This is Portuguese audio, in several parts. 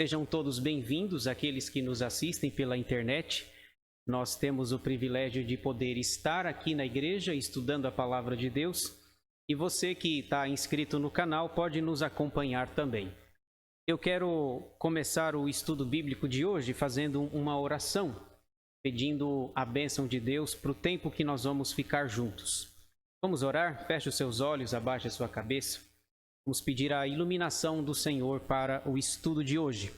Sejam todos bem-vindos, aqueles que nos assistem pela internet. Nós temos o privilégio de poder estar aqui na igreja estudando a Palavra de Deus. E você que está inscrito no canal pode nos acompanhar também. Eu quero começar o estudo bíblico de hoje fazendo uma oração, pedindo a bênção de Deus para o tempo que nós vamos ficar juntos. Vamos orar? Feche os seus olhos, abaixe a sua cabeça. Vamos pedir a iluminação do Senhor para o estudo de hoje.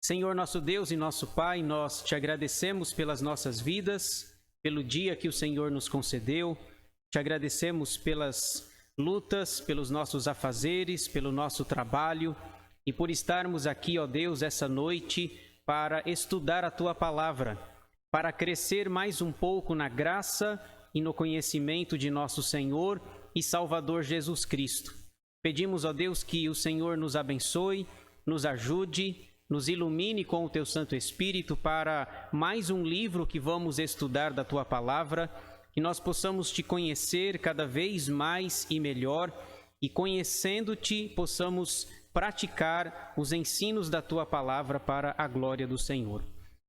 Senhor, nosso Deus e nosso Pai, nós te agradecemos pelas nossas vidas, pelo dia que o Senhor nos concedeu. Te agradecemos pelas lutas, pelos nossos afazeres, pelo nosso trabalho e por estarmos aqui, ó Deus, essa noite para estudar a Tua Palavra, para crescer mais um pouco na graça e no conhecimento de nosso Senhor e Salvador Jesus Cristo. Pedimos, ó Deus, que o Senhor nos abençoe, nos ajude, nos ilumine com o Teu Santo Espírito para mais um livro que vamos estudar da Tua Palavra, que nós possamos Te conhecer cada vez mais e melhor e, conhecendo-Te, possamos praticar os ensinos da Tua Palavra para a glória do Senhor.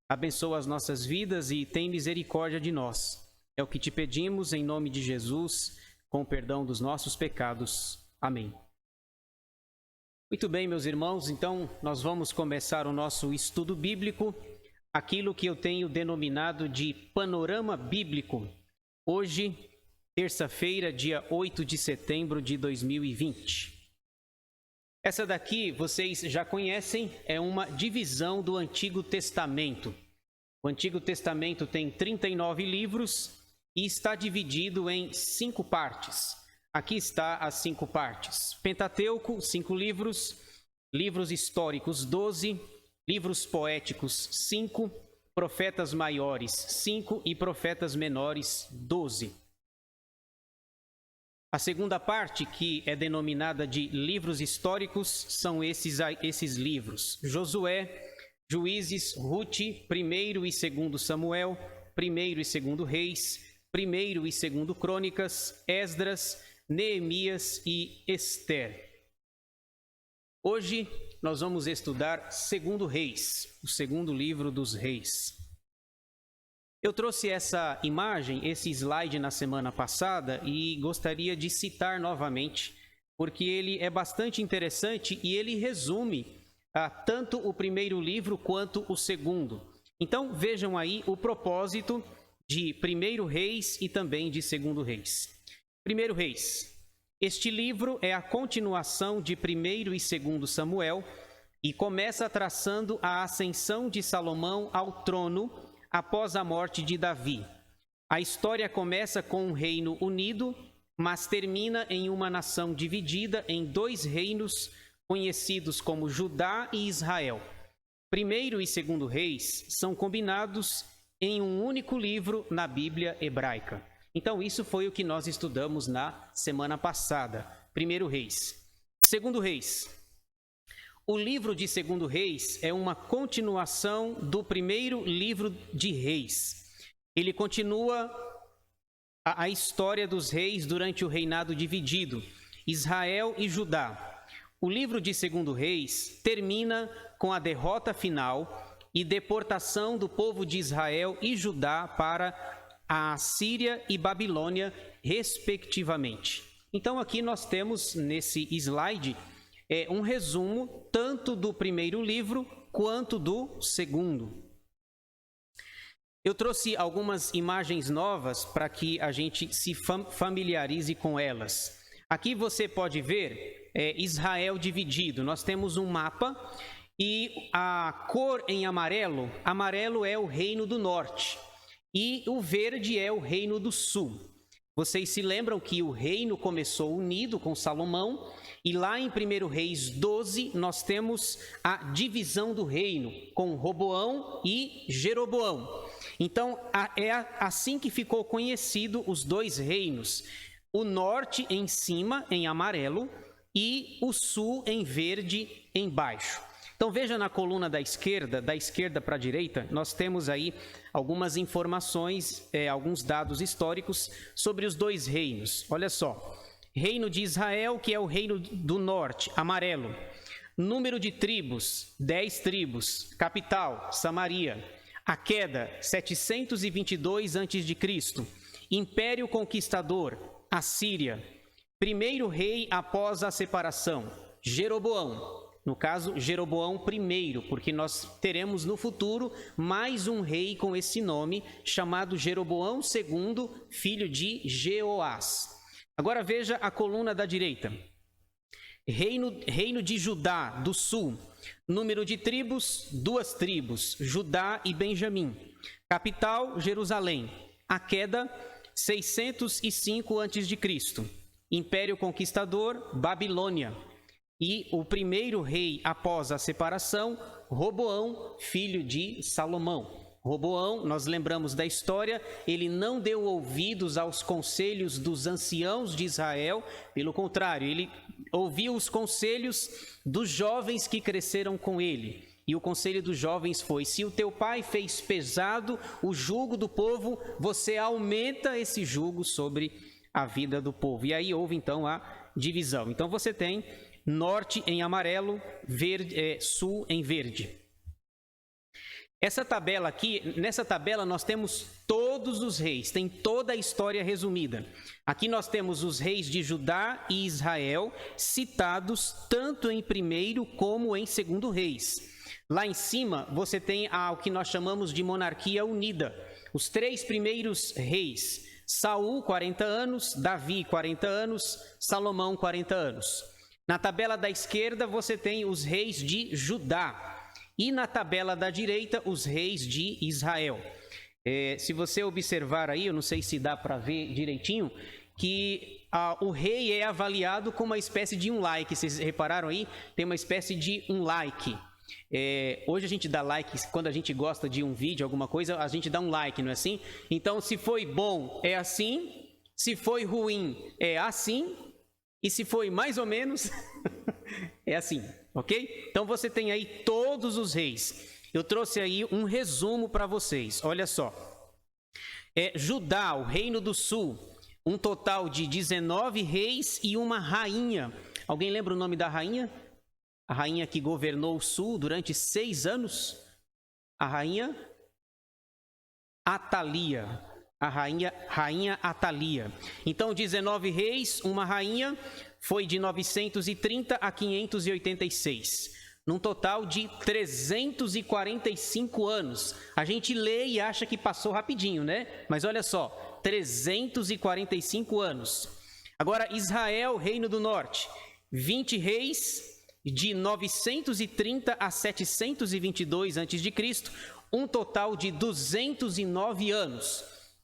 Abençoa as nossas vidas e tem misericórdia de nós. É o que Te pedimos em nome de Jesus, com o perdão dos nossos pecados. Amém. Muito bem, meus irmãos, então nós vamos começar o nosso estudo bíblico, aquilo que eu tenho denominado de panorama bíblico. Hoje, terça-feira, dia 8 de setembro de 2020. Essa daqui, vocês já conhecem, é uma divisão do Antigo Testamento. O Antigo Testamento tem 39 livros e está dividido em 5 partes. Aqui está as 5 partes. Pentateuco, 5 livros. Livros históricos, 12. Livros poéticos, 5. Profetas maiores, 5. E profetas menores, 12. A segunda parte, que é denominada de livros históricos, são esses livros. Josué, Juízes, Rute, 1º e 2º Samuel, 1º e 2º Reis, 1º e 2º Crônicas, Esdras, Neemias e Ester. Hoje nós vamos estudar 2º Reis, o 2º livro dos Reis. Eu trouxe essa imagem, esse slide na semana passada e gostaria de citar novamente, porque ele é bastante interessante e ele resume tanto o 1º livro quanto o 2º. Então vejam aí o propósito de 1º Reis e também de 2º Reis. 1º Reis. Este livro é a continuação de 1º e 2º Samuel e começa traçando a ascensão de Salomão ao trono após a morte de Davi. A história começa com um reino unido, mas termina em uma nação dividida em 2 reinos conhecidos como Judá e Israel. 1º e 2º Reis são combinados em um único livro na Bíblia hebraica. Então, isso foi o que nós estudamos na semana passada. 1º Reis. 2º Reis. O livro de 2º Reis é uma continuação do 1º livro de Reis. Ele continua a história dos reis durante o reinado dividido, Israel e Judá. O livro de 2º Reis termina com a derrota final e deportação do povo de Israel e Judá para a Assíria e Babilônia, respectivamente. Então, aqui nós temos nesse slide um resumo tanto do 1º livro quanto do 2º. Eu trouxe algumas imagens novas para que a gente se familiarize com elas. Aqui você pode ver Israel dividido. Nós temos um mapa e a cor em amarelo, amarelo é o reino do norte. E o verde é o reino do sul. Vocês se lembram que o reino começou unido com Salomão, e lá em 1º Reis 12 nós temos a divisão do reino com Roboão e Jeroboão. Então é assim que ficou conhecido os 2 reinos, o norte em cima em amarelo e o sul em verde embaixo. Então veja na coluna da esquerda para a direita, nós temos aí algumas informações, alguns dados históricos sobre os 2 reinos. Olha só, reino de Israel, que é o reino do norte, amarelo. Número de tribos, 10 tribos. Capital, Samaria. A queda, 722 a.C. Império conquistador, Assíria. Primeiro rei após a separação, Jeroboão. No caso, Jeroboão I, porque nós teremos no futuro mais um rei com esse nome, chamado Jeroboão II, filho de Jeoás. Agora veja a coluna da direita. Reino de Judá, do sul. Número de tribos, 2 tribos, Judá e Benjamim. Capital, Jerusalém. A queda, 605 a.C. Império conquistador, Babilônia. E o primeiro rei após a separação, Roboão, filho de Salomão. Roboão, nós lembramos da história, ele não deu ouvidos aos conselhos dos anciãos de Israel, pelo contrário, ele ouviu os conselhos dos jovens que cresceram com ele. E o conselho dos jovens foi: se o teu pai fez pesado o jugo do povo, você aumenta esse jugo sobre a vida do povo. E aí houve então a divisão. Então você tem norte em amarelo, sul em verde. Essa tabela aqui, nessa tabela nós temos todos os reis, tem toda a história resumida. Aqui nós temos os reis de Judá e Israel citados tanto em primeiro como em segundo reis. Lá em cima você tem o que nós chamamos de monarquia unida. Os 3 primeiros reis, Saul 40 anos, Davi 40 anos, Salomão 40 anos. Na tabela da esquerda você tem os reis de Judá. E na tabela da direita, os reis de Israel. Se você observar aí, eu não sei se dá para ver direitinho, que o rei é avaliado com uma espécie de um like. Vocês repararam aí? Tem uma espécie de um like. Hoje a gente dá like, quando a gente gosta de um vídeo, alguma coisa, a gente dá um like, não é assim? Então, se foi bom, é assim. Se foi ruim, é assim. E se foi mais ou menos, é assim. Ok? Então você tem aí todos os reis. Eu trouxe aí um resumo para vocês. Olha só. Judá, o reino do sul, um total de 19 reis e uma rainha. Alguém lembra o nome da rainha? A rainha que governou o sul durante 6 anos? A rainha Atalia. A rainha Atalia. Então, 19 reis, uma rainha. Foi de 930 a 586, num total de 345 anos. A gente lê e acha que passou rapidinho, né? Mas olha só, 345 anos. Agora, Israel, reino do norte, 20 reis, de 930 a 722 a.C., um total de 209 anos.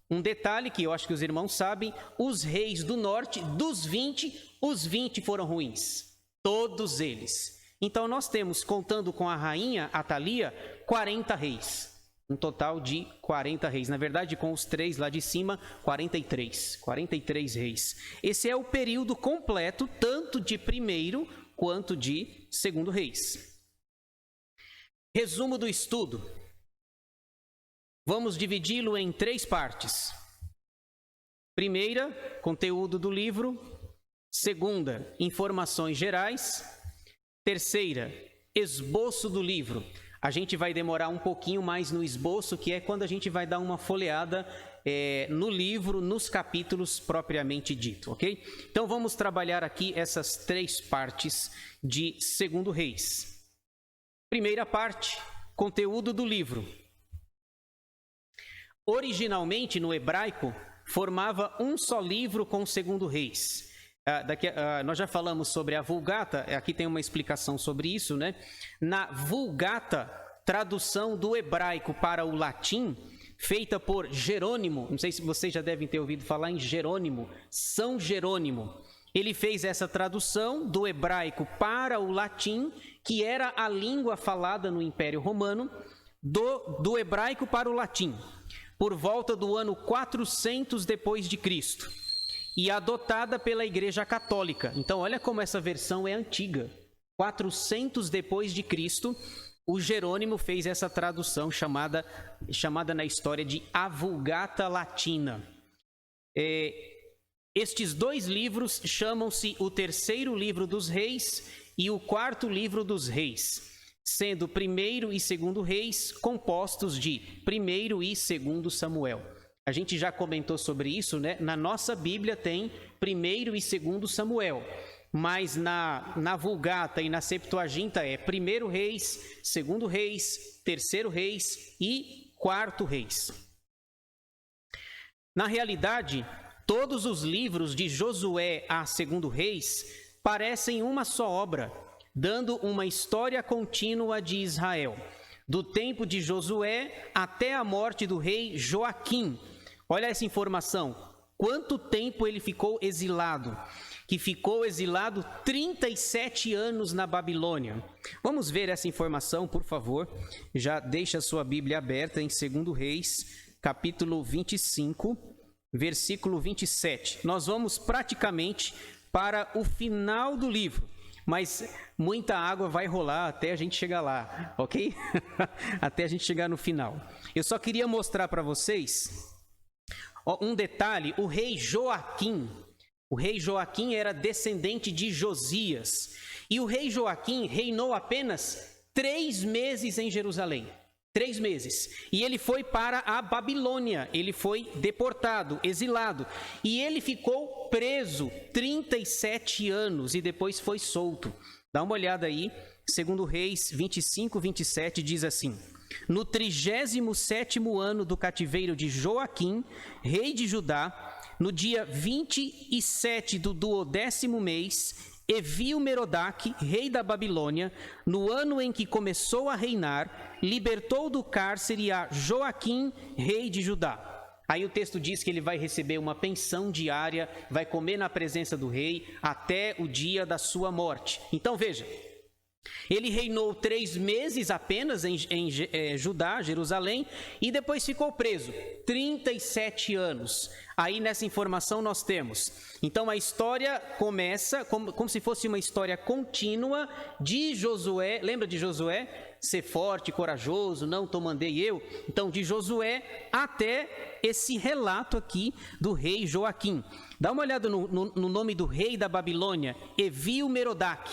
Um detalhe que eu acho que os irmãos sabem: os reis do norte, dos 20, os 20 foram ruins. Todos eles. Então nós temos, contando com a rainha Atalia, 40 reis. Um total de 40 reis. Na verdade, com os 3 lá de cima, 43. 43 reis. Esse é o período completo, tanto de primeiro quanto de segundo reis. Resumo do estudo. Vamos dividi-lo em 3 partes. Primeira, conteúdo do livro. Segunda, informações gerais. Terceira, esboço do livro. A gente vai demorar um pouquinho mais no esboço, que é quando a gente vai dar uma folheada no livro, nos capítulos propriamente dito, ok? Então vamos trabalhar aqui essas 3 partes de Segundo Reis. Primeira parte, conteúdo do livro. Originalmente, no hebraico, formava um só livro com Segundo Reis. Nós já falamos sobre a Vulgata, aqui tem uma explicação sobre isso, né? Na Vulgata, tradução do hebraico para o latim, feita por Jerônimo, não sei se vocês já devem ter ouvido falar em Jerônimo, São Jerônimo. Ele fez essa tradução do hebraico para o latim, que era a língua falada no Império Romano, do hebraico para o latim, por volta do ano 400 depois de Cristo, e adotada pela Igreja Católica. Então, olha como essa versão é antiga. 400 depois de Cristo, o Jerônimo fez essa tradução chamada na história de a Vulgata Latina. Estes 2 livros chamam-se o Terceiro Livro dos Reis e o quarto livro dos Reis, sendo primeiro e segundo Reis compostos de primeiro e segundo Samuel. A gente já comentou sobre isso, né? Na nossa Bíblia tem primeiro e segundo Samuel, mas na Vulgata e na Septuaginta é primeiro Reis, segundo Reis, terceiro Reis e quarto Reis. Na realidade, todos os livros de Josué a segundo Reis parecem uma só obra, dando uma história contínua de Israel, do tempo de Josué até a morte do rei Joaquim. Olha essa informação, quanto tempo ele ficou exilado? Que ficou exilado 37 anos na Babilônia. Vamos ver essa informação, por favor. Já deixa a sua Bíblia aberta em 2 Reis, capítulo 25, versículo 27. Nós vamos praticamente para o final do livro, mas muita água vai rolar até a gente chegar lá, ok? Até a gente chegar no final. Eu só queria mostrar para vocês um detalhe. O rei Joaquim era descendente de Josias, e o rei Joaquim reinou apenas 3 meses em Jerusalém. 3 meses. E ele foi para a Babilônia, ele foi deportado, exilado, e ele ficou preso 37 anos e depois foi solto. Dá uma olhada aí, 2 Reis 25, 27 diz assim: no 37º ano do cativeiro de Joaquim, rei de Judá, no dia 27 do 12º mês, Evil-Merodach, rei da Babilônia, no ano em que começou a reinar, libertou do cárcere a Joaquim, rei de Judá. Aí o texto diz que ele vai receber uma pensão diária, vai comer na presença do rei até o dia da sua morte. Então veja, ele reinou 3 meses apenas em Judá, Jerusalém, e depois ficou preso 37 anos. Aí nessa informação nós temos, então a história começa como se fosse uma história contínua de Josué. Lembra de Josué? Ser forte, corajoso, não te mandei eu. Então de Josué até esse relato aqui do rei Joaquim. Dá uma olhada no nome do rei da Babilônia, Evil-Merodach.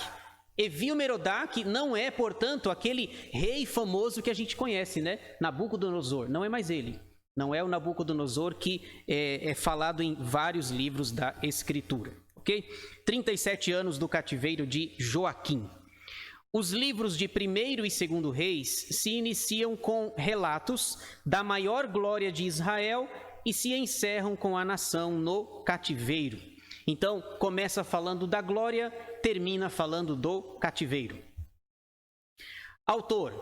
Evil-Merodach não é, portanto, aquele rei famoso que a gente conhece, né? Nabucodonosor, não é mais ele. Não é o Nabucodonosor que é falado em vários livros da Escritura, ok? 37 anos do cativeiro de Joaquim. Os livros de 1º e 2º Reis se iniciam com relatos da maior glória de Israel e se encerram com a nação no cativeiro. Então, começa falando da glória, termina falando do cativeiro. Autor: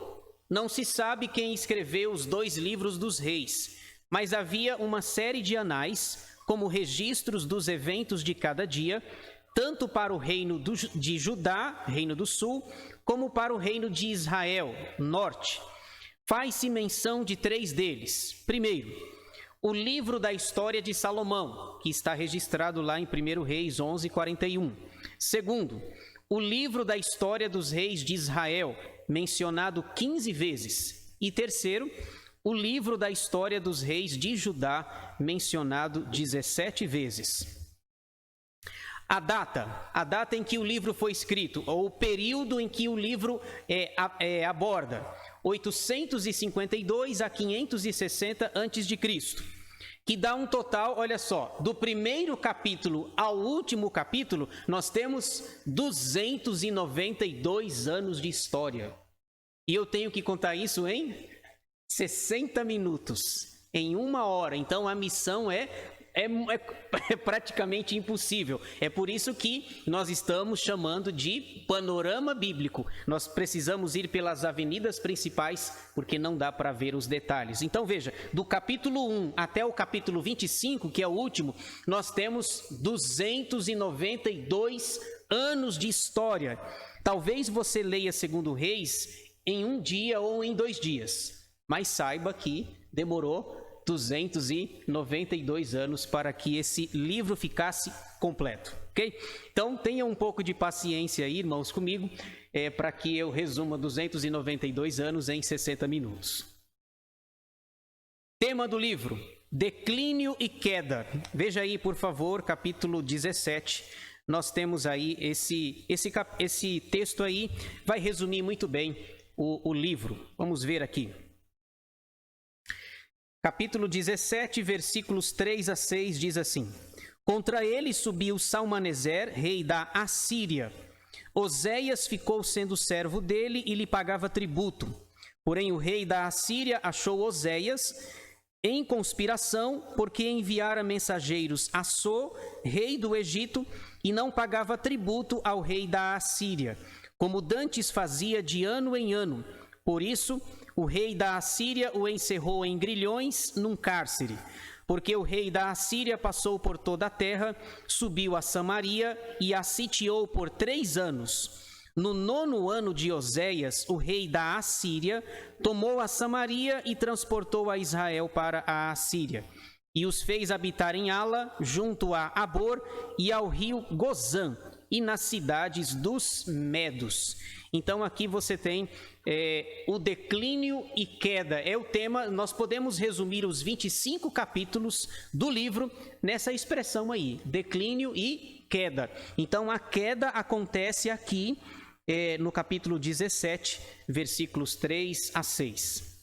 não se sabe quem escreveu os 2 livros dos reis, mas havia uma série de anais, como registros dos eventos de cada dia, tanto para o reino de Judá, reino do sul, como para o reino de Israel, norte. Faz-se menção de 3 deles. Primeiro, o livro da história de Salomão, que está registrado lá em 1 Reis 11, 41. Segundo, o livro da história dos reis de Israel, mencionado 15 vezes. E terceiro, o livro da história dos reis de Judá, mencionado 17 vezes. A data em que o livro foi escrito, ou o período em que o livro aborda, 852 a 560 a.C., que dá um total, olha só, do primeiro capítulo ao último capítulo, nós temos 292 anos de história. E eu tenho que contar isso em 60 minutos, em 1 hora. Então a missão é praticamente impossível. É por isso que nós estamos chamando de panorama bíblico. Nós precisamos ir pelas avenidas principais, porque não dá para ver os detalhes. Então veja, do capítulo 1 até o capítulo 25, que é o último, nós temos 292 anos de história. Talvez você leia 2 Reis em 1 dia ou em 2 dias, mas saiba que demorou 292 anos para que esse livro ficasse completo, ok? Então, tenha um pouco de paciência aí, irmãos, comigo, para que eu resuma 292 anos em 60 minutos. Tema do livro: declínio e queda. Veja aí, por favor, capítulo 17, nós temos aí esse texto aí, vai resumir muito bem o livro. Vamos ver aqui. Capítulo 17, versículos 3 a 6, diz assim: Contra ele subiu Salmaneser, rei da Assíria. Oséias ficou sendo servo dele e lhe pagava tributo. Porém, o rei da Assíria achou Oséias em conspiração, porque enviara mensageiros a So, rei do Egito, e não pagava tributo ao rei da Assíria, como dantes fazia de ano em ano. Por isso, o rei da Assíria o encerrou em grilhões num cárcere, porque o rei da Assíria passou por toda a terra, subiu a Samaria e a sitiou por 3 anos. No 9º ano de Oséias, o rei da Assíria tomou a Samaria e transportou a Israel para a Assíria, e os fez habitar em Ala, junto a Abor e ao rio Gozã, e nas cidades dos Medos. Então aqui você tem o declínio e queda, é o tema. Nós podemos resumir os 25 capítulos do livro nessa expressão aí, declínio e queda. Então a queda acontece aqui no capítulo 17, versículos 3 a 6.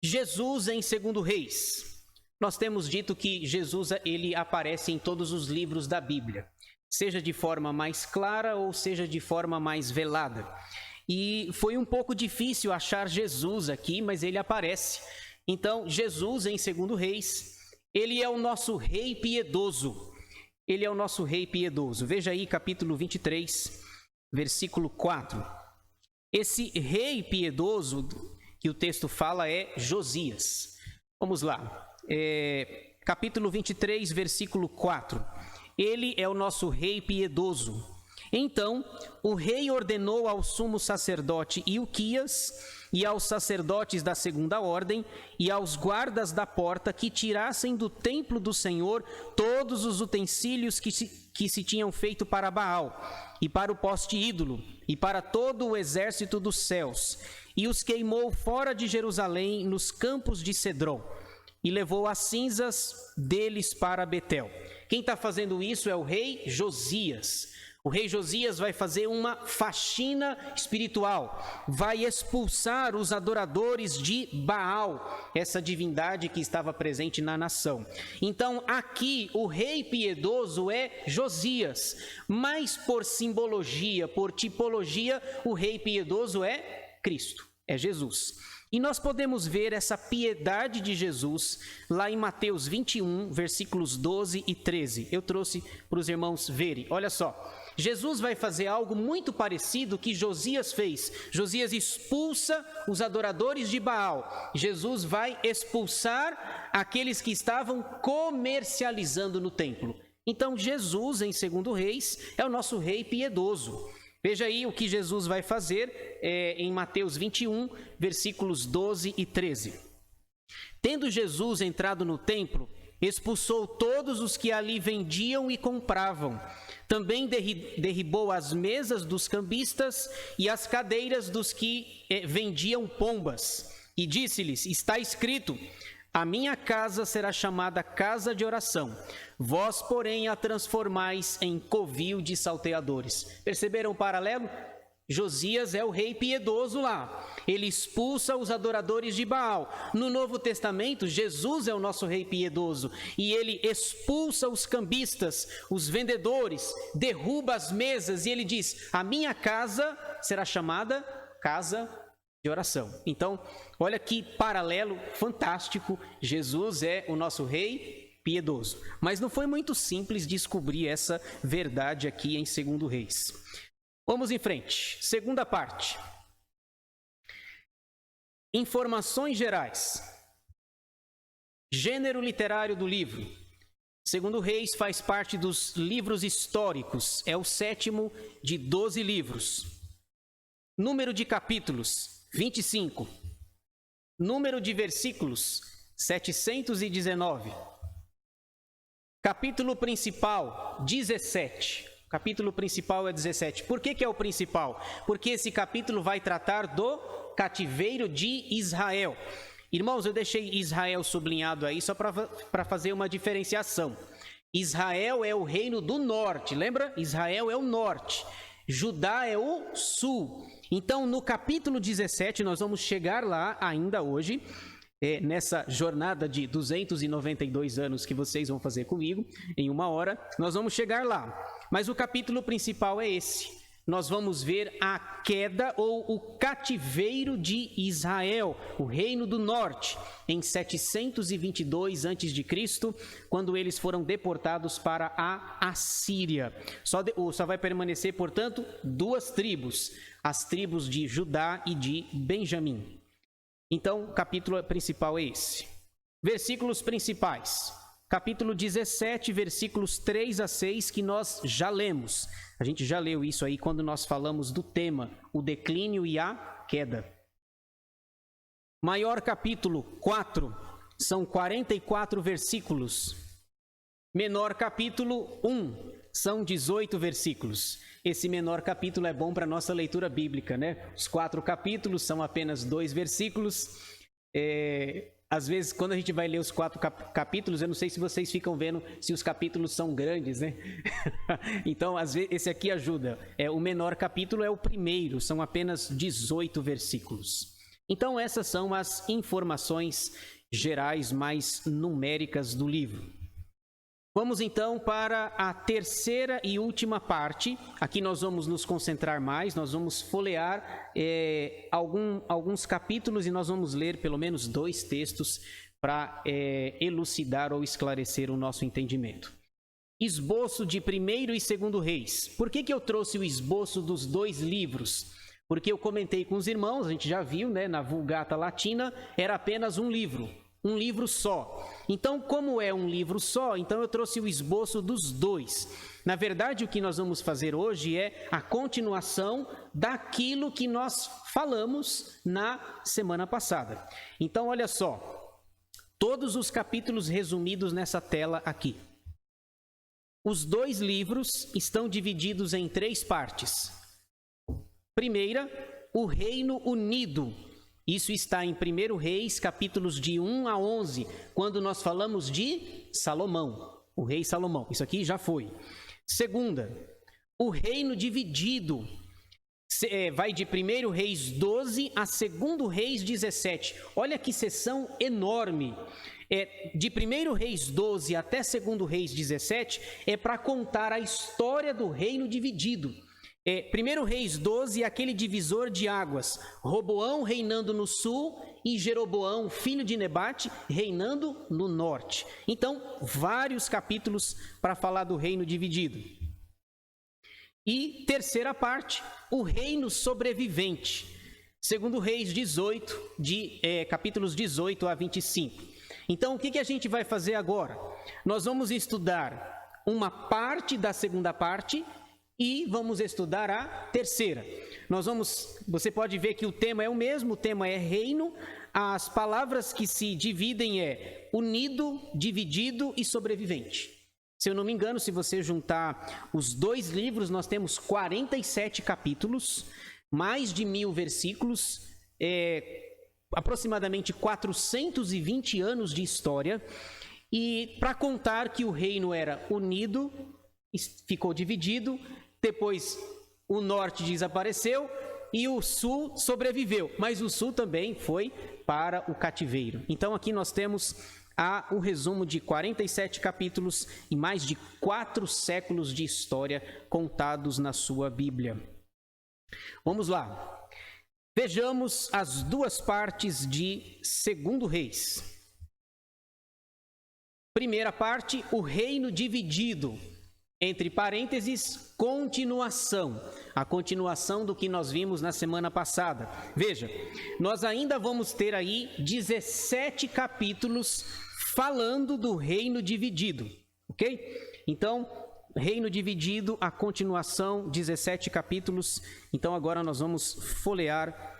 Jesus em 2 Reis. Nós temos dito que Jesus ele aparece em todos os livros da Bíblia, seja de forma mais clara ou seja de forma mais velada. E foi um pouco difícil achar Jesus aqui, mas ele aparece. Então, Jesus em 2 Reis, ele é o nosso rei piedoso. Ele é o nosso rei piedoso. Veja aí capítulo 23, versículo 4. Esse rei piedoso que o texto fala é Josias. Vamos lá. Capítulo 23, versículo 4. Ele é o nosso rei piedoso. Então, o rei ordenou ao sumo sacerdote Ilquias e aos sacerdotes da 2ª ordem e aos guardas da porta que tirassem do templo do Senhor todos os utensílios que se tinham feito para Baal e para o poste ídolo e para todo o exército dos céus, e os queimou fora de Jerusalém nos campos de Cedron, e levou as cinzas deles para Betel. Quem está fazendo isso é o rei Josias. O rei Josias vai fazer uma faxina espiritual, vai expulsar os adoradores de Baal, essa divindade que estava presente na nação. Então, aqui, o rei piedoso é Josias, mas por simbologia, por tipologia, o rei piedoso é Cristo, é Jesus. E nós podemos ver essa piedade de Jesus lá em Mateus 21, versículos 12 e 13. Eu trouxe para os irmãos verem. Olha só, Jesus vai fazer algo muito parecido que Josias fez. Josias expulsa os adoradores de Baal. Jesus vai expulsar aqueles que estavam comercializando no templo. Então, Jesus, em 2 Reis, é o nosso rei piedoso. Veja aí o que Jesus vai fazer em Mateus 21, versículos 12 e 13. Tendo Jesus entrado no templo, expulsou todos os que ali vendiam e compravam. Também derribou as mesas dos cambistas e as cadeiras dos que vendiam pombas. E disse-lhes: está escrito: a minha casa será chamada casa de oração, vós, porém, a transformais em covil de salteadores. Perceberam o paralelo? Josias é o rei piedoso lá. Ele expulsa os adoradores de Baal. No Novo Testamento, Jesus é o nosso rei piedoso. E ele expulsa os cambistas, os vendedores, derruba as mesas. E ele diz: a minha casa será chamada casa de oração. Então, olha que paralelo fantástico. Jesus é o nosso rei piedoso. Mas não foi muito simples descobrir essa verdade aqui em 2 Reis. Vamos em frente. Segunda parte. Informações gerais. Gênero literário do livro. 2 Reis faz parte dos livros históricos. É o 7º de 12 livros. Número de capítulos: 25. Número de versículos: 719. Capítulo principal: 17. O capítulo principal é 17. Por que é o principal? Porque esse capítulo vai tratar do cativeiro de Israel. Irmãos, eu deixei Israel sublinhado aí só para fazer uma diferenciação. Israel é o reino do norte, lembra? Israel é o norte, Judá é o sul. Então, no capítulo 17, nós vamos chegar lá ainda hoje, nessa jornada de 292 anos que vocês vão fazer comigo, em 1 hora, nós vamos chegar lá. Mas o capítulo principal é esse. Nós vamos ver a queda ou o cativeiro de Israel, o reino do norte, em 722 a.C., quando eles foram deportados para a Assíria. Só vai permanecer, portanto, 2 tribos, as tribos de Judá e de Benjamim. Então, o capítulo principal é esse. Versículos principais. Capítulo 17, versículos 3 a 6, que nós já lemos. A gente já leu isso aí quando nós falamos do tema, o declínio e a queda. Maior capítulo 4, são 44 versículos. Menor capítulo 1, são 18 versículos. Esse menor capítulo é bom para a nossa leitura bíblica, né? Os 4 capítulos são apenas 2 versículos. Às vezes, quando a gente vai ler os 4 capítulos, eu não sei se vocês ficam vendo se os capítulos são grandes, né? Então, às vezes, esse aqui ajuda. O menor capítulo é o primeiro, são apenas 18 versículos. Então, essas são as informações gerais mais numéricas do livro. Vamos então para a terceira e última parte. Aqui nós vamos nos concentrar mais, nós vamos folhear alguns capítulos e nós vamos ler pelo menos 2 textos para elucidar ou esclarecer o nosso entendimento. Esboço de 1º e 2º Reis. Por que eu trouxe o esboço dos 2 livros? Porque eu comentei com os irmãos, a gente já viu, né, na Vulgata Latina, era apenas um livro só. Então, como é um livro só, então eu trouxe o esboço dos 2. Na verdade, o que nós vamos fazer hoje é a continuação daquilo que nós falamos na semana passada. Então, olha só, todos os capítulos resumidos nessa tela aqui. Os 2 livros estão divididos em 3 partes. Primeira, o Reino Unido. Isso está em 1 Reis, capítulos de 1 a 11, quando nós falamos de Salomão, o rei Salomão. Isso aqui já foi. Segunda, o reino dividido. Vai de 1 Reis 12 a 2 Reis 17. Olha que seção enorme. De 1 Reis 12 até 2 Reis 17 é para contar a história do reino dividido. 1 Reis 12 é aquele divisor de águas, Roboão reinando no sul e Jeroboão, filho de Nebate, reinando no norte. Então, vários capítulos para falar do reino dividido. E terceira parte, o reino sobrevivente, 2 Reis 18, capítulos 18 a 25. Então, o que a gente vai fazer agora? Nós vamos estudar uma parte da segunda parte e vamos estudar a terceira. Você pode ver que o tema é o mesmo, o tema é reino. As palavras que se dividem é unido, dividido e sobrevivente. Se eu não me engano, se você juntar os 2 livros, nós temos 47 capítulos, mais de 1000 versículos, aproximadamente 420 anos de história, e para contar que o reino era unido, ficou dividido, depois o norte desapareceu e o sul sobreviveu, mas o sul também foi para o cativeiro. Então aqui nós temos o resumo de 47 capítulos e mais de 4 séculos de história contados na sua Bíblia. Vamos lá. Vejamos as 2 partes de 2 Reis. Primeira parte, o reino dividido. Entre parênteses, continuação. A continuação do que nós vimos na semana passada. Veja, nós ainda vamos ter aí 17 capítulos falando do reino dividido, ok? Então, reino dividido, a continuação, 17 capítulos. Então, agora nós vamos folhear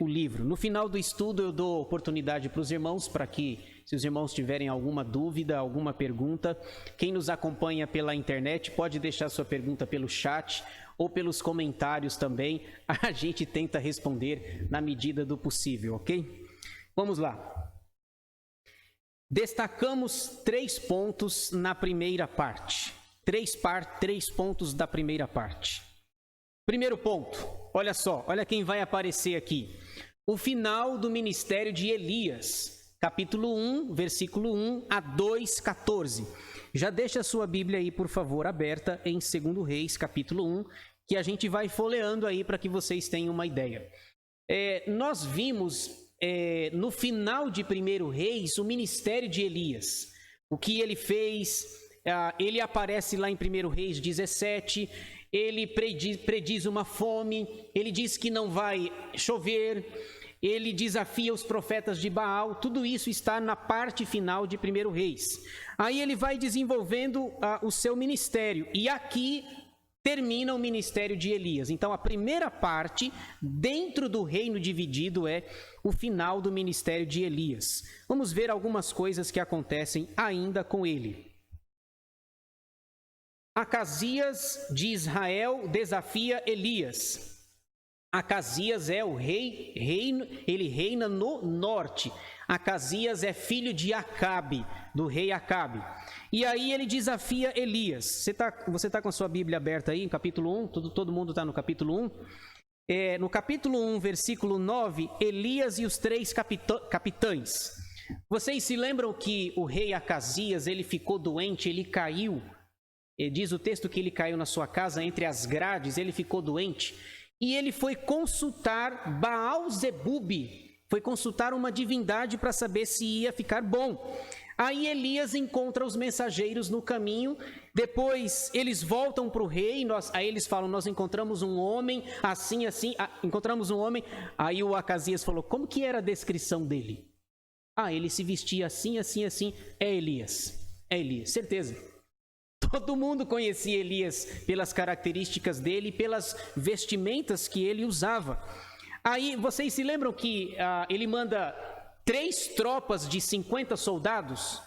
o livro. No final do estudo, eu dou oportunidade para os irmãos, para que, se os irmãos tiverem alguma dúvida, alguma pergunta, quem nos acompanha pela internet pode deixar sua pergunta pelo chat ou pelos comentários também. A gente tenta responder na medida do possível, ok? Vamos lá. destacamos 3 pontos na primeira parte. 3 pontos da primeira parte. Primeiro ponto, olha só, olha quem vai aparecer aqui. O final do ministério de Elias, capítulo 1, versículo 1 a 2:14. Já deixa a sua Bíblia aí, por favor, aberta em 2 Reis, capítulo 1, que a gente vai folheando aí para que vocês tenham uma ideia. Nós vimos no final de 1 Reis o ministério de Elias. O que ele fez, ele aparece lá em 1 Reis 17, ele prediz uma fome, ele diz que não vai chover, ele desafia os profetas de Baal, tudo isso está na parte final de 1 Reis. Aí ele vai desenvolvendo o seu ministério, e aqui termina o ministério de Elias. Então a primeira parte, dentro do reino dividido, é o final do ministério de Elias. Vamos ver algumas coisas que acontecem ainda com ele. Acasias de Israel desafia Elias. Acasias é o rei, ele reina no norte. Acasias é filho de Acabe, do rei Acabe. E aí ele desafia Elias. Você tá com a sua Bíblia aberta aí, em capítulo 1? Todo mundo está no capítulo 1? No capítulo 1, versículo 9, Elias e os 3 capitães. Vocês se lembram que o rei Acasias, ele ficou doente, ele caiu. Diz o texto que ele caiu na sua casa, entre as grades, ele ficou doente. E ele foi consultar Baal-Zebub, foi consultar uma divindade para saber se ia ficar bom. Aí Elias encontra os mensageiros no caminho, depois eles voltam para o rei, aí eles falam, nós encontramos um homem assim, encontramos um homem. Aí o Acasias falou, como que era a descrição dele? Ele se vestia assim, assim, assim. É Elias, certeza. Todo mundo conhecia Elias pelas características dele e pelas vestimentas que ele usava. Aí vocês se lembram que ele manda 3 tropas de 50 soldados?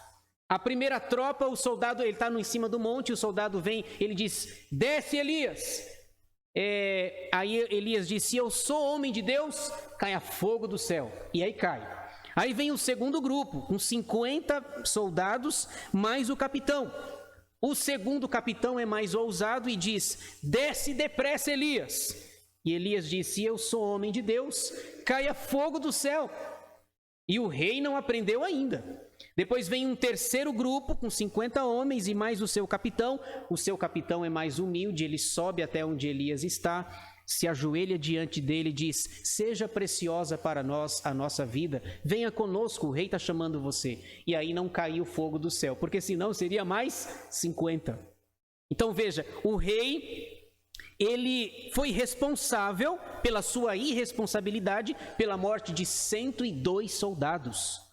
A primeira tropa, o soldado, ele está em cima do monte, o soldado vem, ele diz, desce Elias. Aí Elias diz, se eu sou homem de Deus, caia fogo do céu. E aí cai. Aí vem o segundo grupo, com 50 soldados, mais o capitão. O segundo capitão é mais ousado e diz, desce depressa Elias. E Elias diz, se eu sou homem de Deus, caia fogo do céu. E o rei não aprendeu ainda. Depois vem um terceiro grupo com 50 homens e mais o seu capitão. O seu capitão é mais humilde, ele sobe até onde Elias está, se ajoelha diante dele e diz, seja preciosa para nós a nossa vida, venha conosco, o rei está chamando você. E aí não caiu fogo do céu, porque senão seria mais 50. Então veja, o rei, ele foi responsável pela sua irresponsabilidade, pela morte de 102 soldados.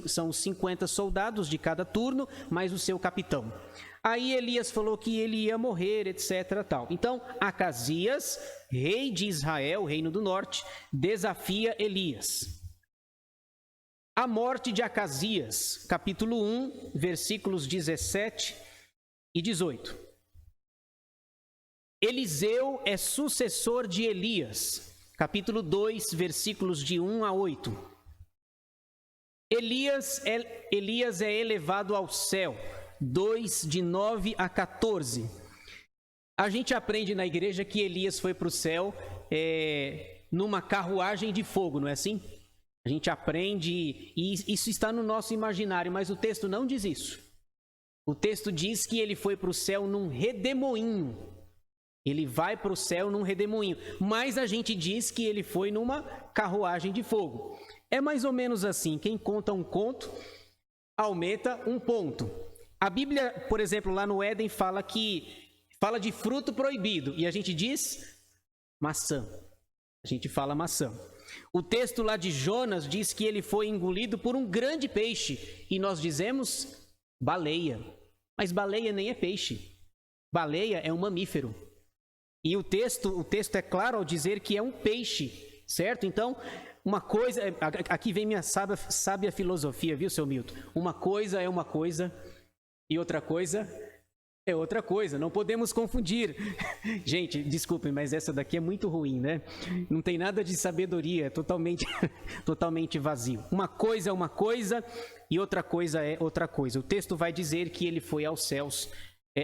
São os 50 soldados de cada turno, mais o seu capitão. Aí Elias falou que ele ia morrer, etc. Tal. Então, Acasias, rei de Israel, reino do norte, desafia Elias. A morte de Acasias, capítulo 1, versículos 17 e 18. Eliseu é sucessor de Elias, capítulo 2, versículos de 1 a 8. Elias é elevado ao céu, 2, de 9 a 14. A gente aprende na igreja que Elias foi para o céu numa carruagem de fogo, não é assim? A gente aprende, e isso está no nosso imaginário, mas o texto não diz isso. O texto diz que ele foi para o céu num redemoinho. Ele vai para o céu num redemoinho, mas a gente diz que ele foi numa carruagem de fogo. É mais ou menos assim, quem conta um conto, aumenta um ponto. A Bíblia, por exemplo, lá no Éden fala de fruto proibido, e a gente diz maçã. A gente fala maçã. O texto lá de Jonas diz que ele foi engolido por um grande peixe, e nós dizemos baleia. Mas baleia nem é peixe. Baleia é um mamífero. E o texto é claro ao dizer que é um peixe, certo? Então, uma coisa, aqui vem minha sábia filosofia, viu, seu Milton? Uma coisa é uma coisa e outra coisa É outra coisa, não podemos confundir. Gente, desculpem, mas essa daqui é muito ruim, né? Não tem nada de sabedoria, é totalmente vazio. Uma coisa é uma coisa e outra coisa é outra coisa. O texto vai dizer que ele foi aos céus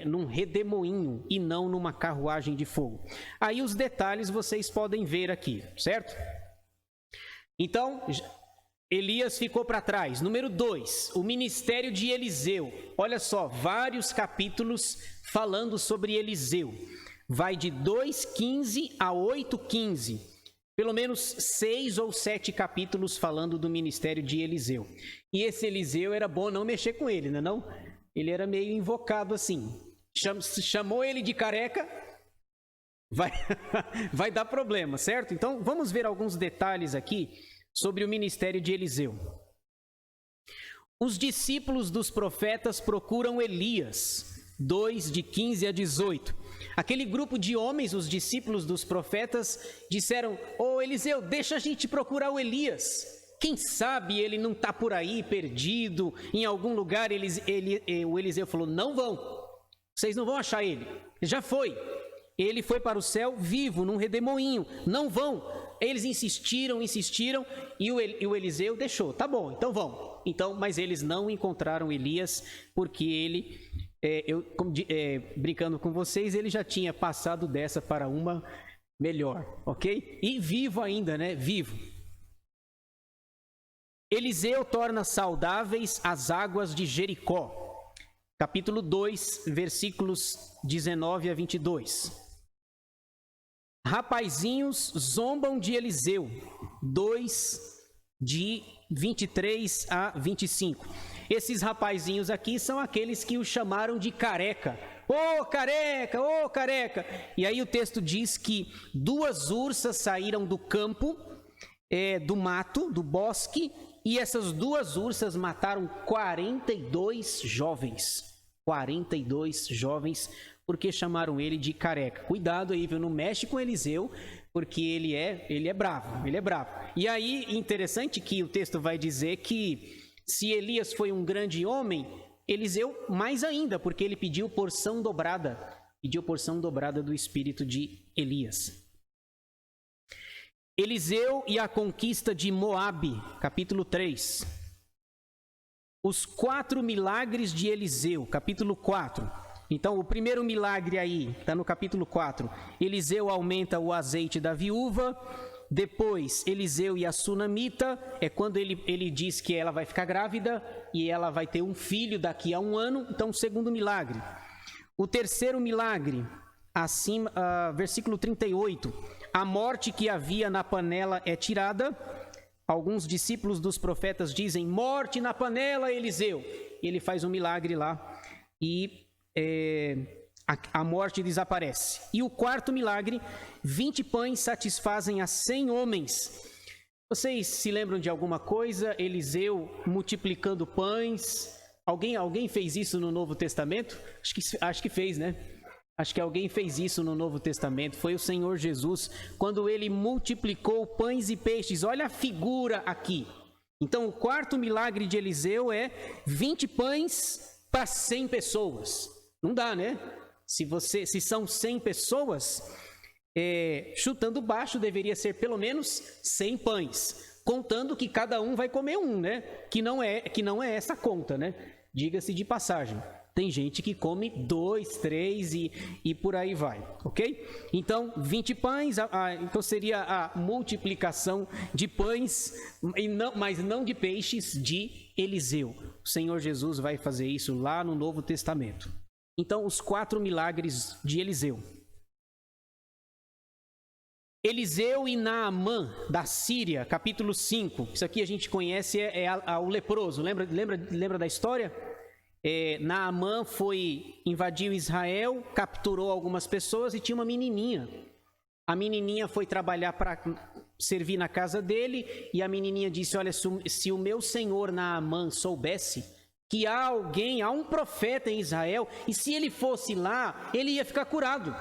num redemoinho e não numa carruagem de fogo. Aí os detalhes vocês podem ver aqui, certo? Então, Elias ficou para trás. Número 2, o ministério de Eliseu. Olha só, vários capítulos falando sobre Eliseu. Vai de 2:15 a 8:15. Pelo menos 6 ou 7 capítulos falando do ministério de Eliseu. E esse Eliseu era bom não mexer com ele, não? Ele era meio invocado assim. Chamou ele de careca, vai dar problema, certo? Então, vamos ver alguns detalhes aqui sobre o ministério de Eliseu. Os discípulos dos profetas procuram Elias, 2, de 15 a 18. Aquele grupo de homens, os discípulos dos profetas, disseram: Ô Eliseu, deixa a gente procurar o Elias. Quem sabe ele não está por aí, perdido, em algum lugar. O Eliseu falou: não vão, vocês não vão achar ele, já foi. Ele foi para o céu vivo, num redemoinho, não vão. Eles insistiram e o Eliseu deixou. Tá bom, então vão. Mas eles não encontraram Elias, porque ele, brincando com vocês, ele já tinha passado dessa para uma melhor, ok? E vivo ainda, né? Vivo. Eliseu torna saudáveis as águas de Jericó. Capítulo 2, versículos 19 a 22. Rapazinhos zombam de Eliseu, 2, de 23 a 25. Esses rapazinhos aqui são aqueles que o chamaram de careca. Ô careca, ô careca! E aí o texto diz que 2 ursas saíram do campo, do mato, do bosque, e essas 2 ursas mataram 42 jovens. 42 jovens, porque chamaram ele de careca. Cuidado aí, viu? Não mexe com Eliseu, porque ele é bravo, ele é bravo. E aí, interessante que o texto vai dizer que se Elias foi um grande homem, Eliseu mais ainda, porque ele pediu porção dobrada do espírito de Elias. Eliseu e a conquista de Moabe, capítulo 3. Os 4 milagres de Eliseu, capítulo 4. Então, o primeiro milagre aí, está no capítulo 4. Eliseu aumenta o azeite da viúva. Depois, Eliseu e a sunamita, é quando ele diz que ela vai ficar grávida e ela vai ter um filho daqui a 1 ano. Então, o segundo milagre. O terceiro milagre, acima, versículo 38. A morte que havia na panela é tirada. Alguns discípulos dos profetas dizem: morte na panela, Eliseu. Ele faz um milagre lá e a morte desaparece. E o quarto milagre: 20 pães satisfazem a 100 homens. Vocês se lembram de alguma coisa? Eliseu multiplicando pães. Alguém fez isso no Novo Testamento? Acho que fez, né? Acho que alguém fez isso no Novo Testamento. Foi o Senhor Jesus, quando ele multiplicou pães e peixes. Olha a figura aqui. Então, o quarto milagre de Eliseu é 20 pães para 100 pessoas. Não dá, né? Se são 100 pessoas, chutando baixo, deveria ser pelo menos 100 pães. Contando que cada um vai comer um, né? Que não é essa conta, né? Diga-se de passagem. Tem gente que come 2, 3 e por aí vai, ok? Então, 20 pães, então seria a multiplicação de pães, mas não de peixes, de Eliseu. O Senhor Jesus vai fazer isso lá no Novo Testamento. Então, os 4 milagres de Eliseu. Eliseu e Naamã, da Síria, capítulo 5. Isso aqui a gente conhece, o leproso. Lembra da história? Naamã invadiu Israel, capturou algumas pessoas e tinha uma menininha. A menininha foi trabalhar para servir na casa dele e a menininha disse: olha, se o meu senhor Naamã soubesse que há um profeta em Israel, e se ele fosse lá, ele ia ficar curado.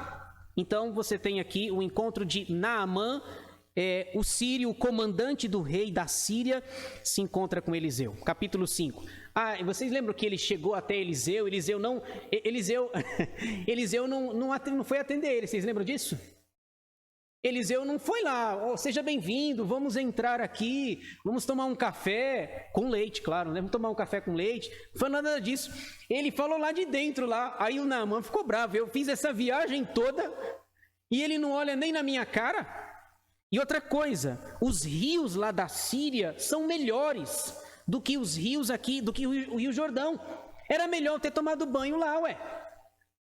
Então você tem aqui o encontro de Naamã o sírio, o comandante do rei da Síria, se encontra com Eliseu. Capítulo 5. Vocês lembram que ele chegou até Eliseu? Eliseu não foi atender ele. Vocês lembram disso? Eliseu não foi lá, seja bem-vindo, vamos entrar aqui, vamos tomar um café, com leite, claro, né? Vamos tomar um café com leite. Não foi nada disso. Ele falou lá de dentro, lá. Aí o Naamã ficou bravo. Eu fiz essa viagem toda e ele não olha nem na minha cara. E outra coisa, os rios lá da Síria são melhores do que os rios aqui, do que o Rio Jordão. Era melhor ter tomado banho lá, ué.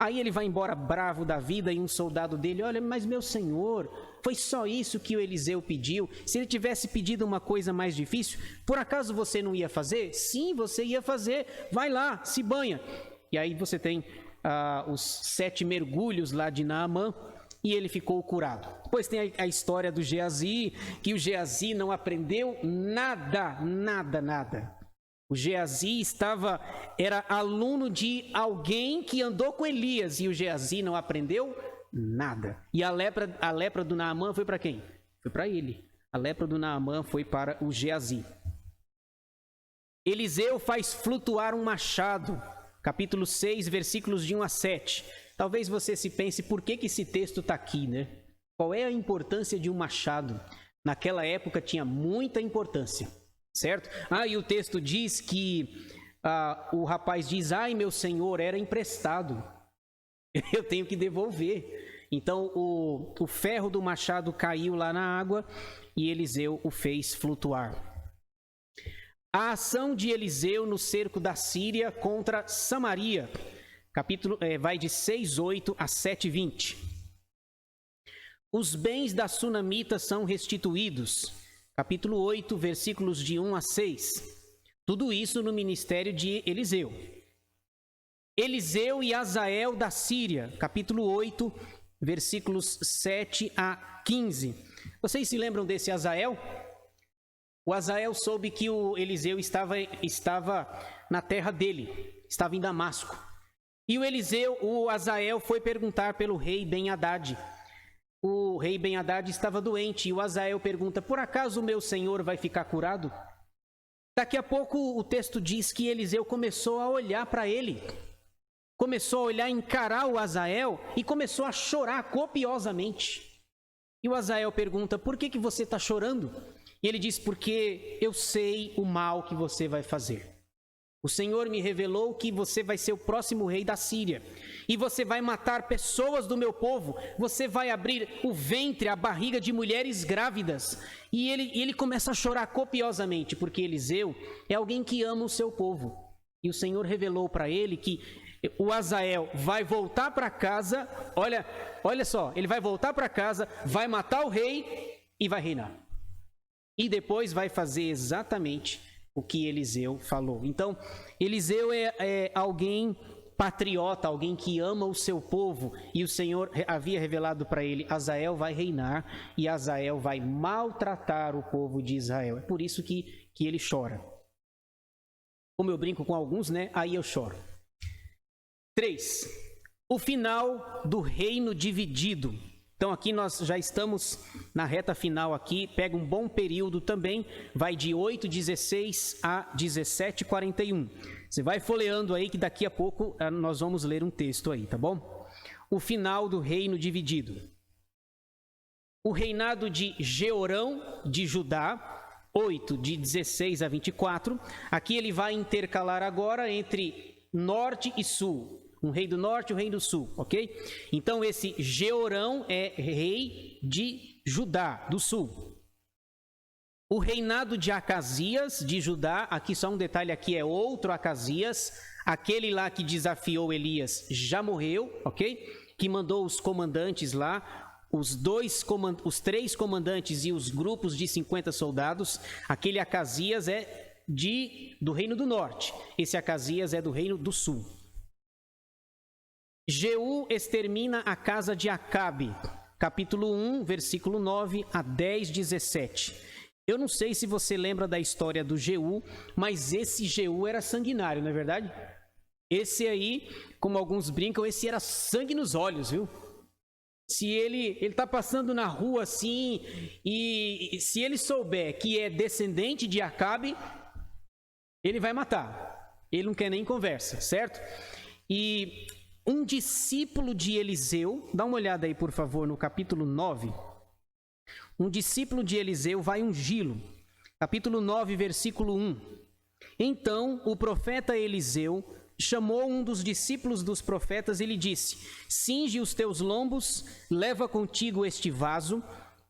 Aí ele vai embora bravo da vida e um soldado dele, olha, mas meu senhor, foi só isso que o Eliseu pediu? Se ele tivesse pedido uma coisa mais difícil, por acaso você não ia fazer? Sim, você ia fazer, vai lá, se banha. E aí você tem os 7 mergulhos lá de Naamã e ele ficou curado. Depois tem a história do Geazi, que o Geazi não aprendeu nada. O Geazi era aluno de alguém que andou com Elias e o Geazi não aprendeu nada. E a lepra do Naamã foi para quem? Foi para ele. A lepra do Naamã foi para o Geazi. Eliseu faz flutuar um machado. Capítulo 6, versículos de 1 a 7. Talvez você se pense, por que esse texto está aqui, né? Qual é a importância de um machado? Naquela época tinha muita importância. Certo? E o texto diz que o rapaz diz, meu senhor, era emprestado, eu tenho que devolver. Então o ferro do machado caiu lá na água e Eliseu o fez flutuar. A ação de Eliseu no cerco da Síria contra Samaria, capítulo vai de 6:8 a 7:20. Os bens da sunamita são restituídos. Capítulo 8, versículos de 1 a 6. Tudo isso no ministério de Eliseu. Eliseu e Azael da Síria. Capítulo 8, versículos 7 a 15. Vocês se lembram desse Azael? O Azael soube que o Eliseu estava na terra dele, estava em Damasco. E o Azael foi perguntar pelo rei Ben-Hadad. O rei Ben-Hadad estava doente e o Azael pergunta, por acaso o meu senhor vai ficar curado? Daqui a pouco o texto diz que Eliseu começou a olhar para ele, começou a olhar, encarar o Azael e começou a chorar copiosamente. E o Azael pergunta, por que você está chorando? E ele diz, porque eu sei o mal que você vai fazer. O Senhor me revelou que você vai ser o próximo rei da Síria. E você vai matar pessoas do meu povo. Você vai abrir o ventre, a barriga de mulheres grávidas. E ele começa a chorar copiosamente, porque Eliseu é alguém que ama o seu povo. E o Senhor revelou para ele que o Azael vai voltar para casa. Olha só, ele vai voltar para casa, vai matar o rei e vai reinar. E depois vai fazer exatamente o que Eliseu falou. Então, Eliseu é alguém patriota, alguém que ama o seu povo, e o Senhor havia revelado para ele, Azael vai reinar e Azael vai maltratar o povo de Israel. É por isso que ele chora. Como eu brinco com alguns, né? Aí eu choro. 3. O final do reino dividido. Então aqui nós já estamos na reta final aqui, pega um bom período também, vai de 8:16 a 17:41. Você vai folheando aí que daqui a pouco nós vamos ler um texto aí, tá bom? O final do reino dividido. O reinado de Jeorão de Judá, 8:16 a 24. Aqui ele vai intercalar agora entre norte e sul. Um rei do norte e um rei do sul, ok? Então esse Jeorão é rei de Judá, do sul. O reinado de Acasias, de Judá, aqui só um detalhe, aqui é outro Acasias, aquele lá que desafiou Elias já morreu, ok? Que mandou os comandantes lá, os 3 comandantes e os grupos de 50 soldados. Aquele Acasias é do reino do norte, esse Acasias é do reino do sul. Jeú extermina a casa de Acabe, capítulo 1, versículo 9 a 10:17. Eu não sei se você lembra da história do Jeú, mas esse Jeú era sanguinário, não é verdade? Esse aí, como alguns brincam, esse era sangue nos olhos, viu? Se ele está passando na rua assim, e se ele souber que é descendente de Acabe, ele vai matar. Ele não quer nem conversa, certo? E um discípulo de Eliseu, dá uma olhada aí por favor no capítulo 9. Um discípulo de Eliseu vai ungí-lo. Capítulo 9, versículo 1. Então o profeta Eliseu chamou um dos discípulos dos profetas e lhe disse: cinge os teus lombos, leva contigo este vaso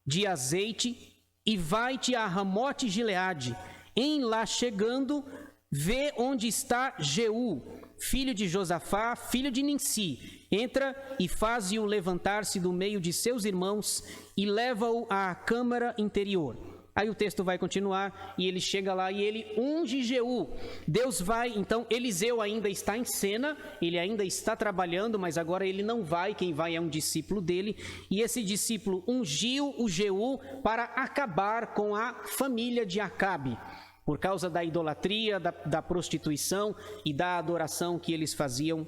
de azeite e vai-te a Ramote Gileade. Em lá chegando, vê onde está Jeú, filho de Josafá, filho de Ninsi. Entra e faze-o levantar-se do meio de seus irmãos e leva-o à câmara interior. Aí o texto vai continuar e ele chega lá e ele unge Jeú. Deus vai, então Eliseu ainda está em cena, ele ainda está trabalhando, mas agora ele não vai, quem vai é um discípulo dele. E esse discípulo ungiu o Jeú para acabar com a família de Acabe, por causa da idolatria, da prostituição e da adoração que eles faziam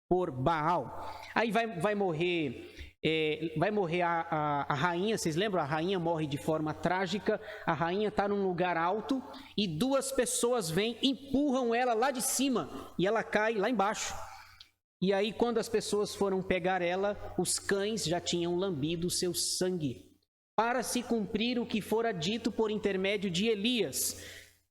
por Baal. Aí vai morrer a rainha, vocês lembram? A rainha morre de forma trágica. A rainha está num lugar alto e duas pessoas vêm, empurram ela lá de cima e ela cai lá embaixo. E aí quando as pessoas foram pegar ela, os cães já tinham lambido seu sangue, para se cumprir o que fora dito por intermédio de Elias: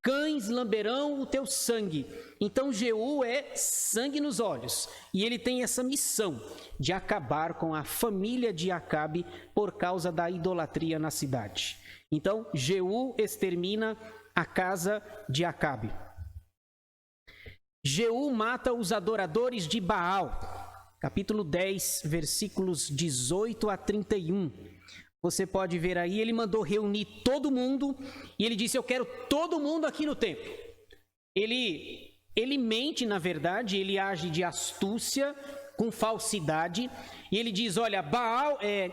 cães lamberão o teu sangue. Então Jeú é sangue nos olhos, e ele tem essa missão de acabar com a família de Acabe por causa da idolatria na cidade. Então Jeú extermina a casa de Acabe. Jeú mata os adoradores de Baal. Capítulo 10, versículos 18 a 31. Você pode ver aí, ele mandou reunir todo mundo e ele disse: eu quero todo mundo aqui no templo. Ele mente, na verdade, ele age de astúcia, com falsidade, e ele diz: olha,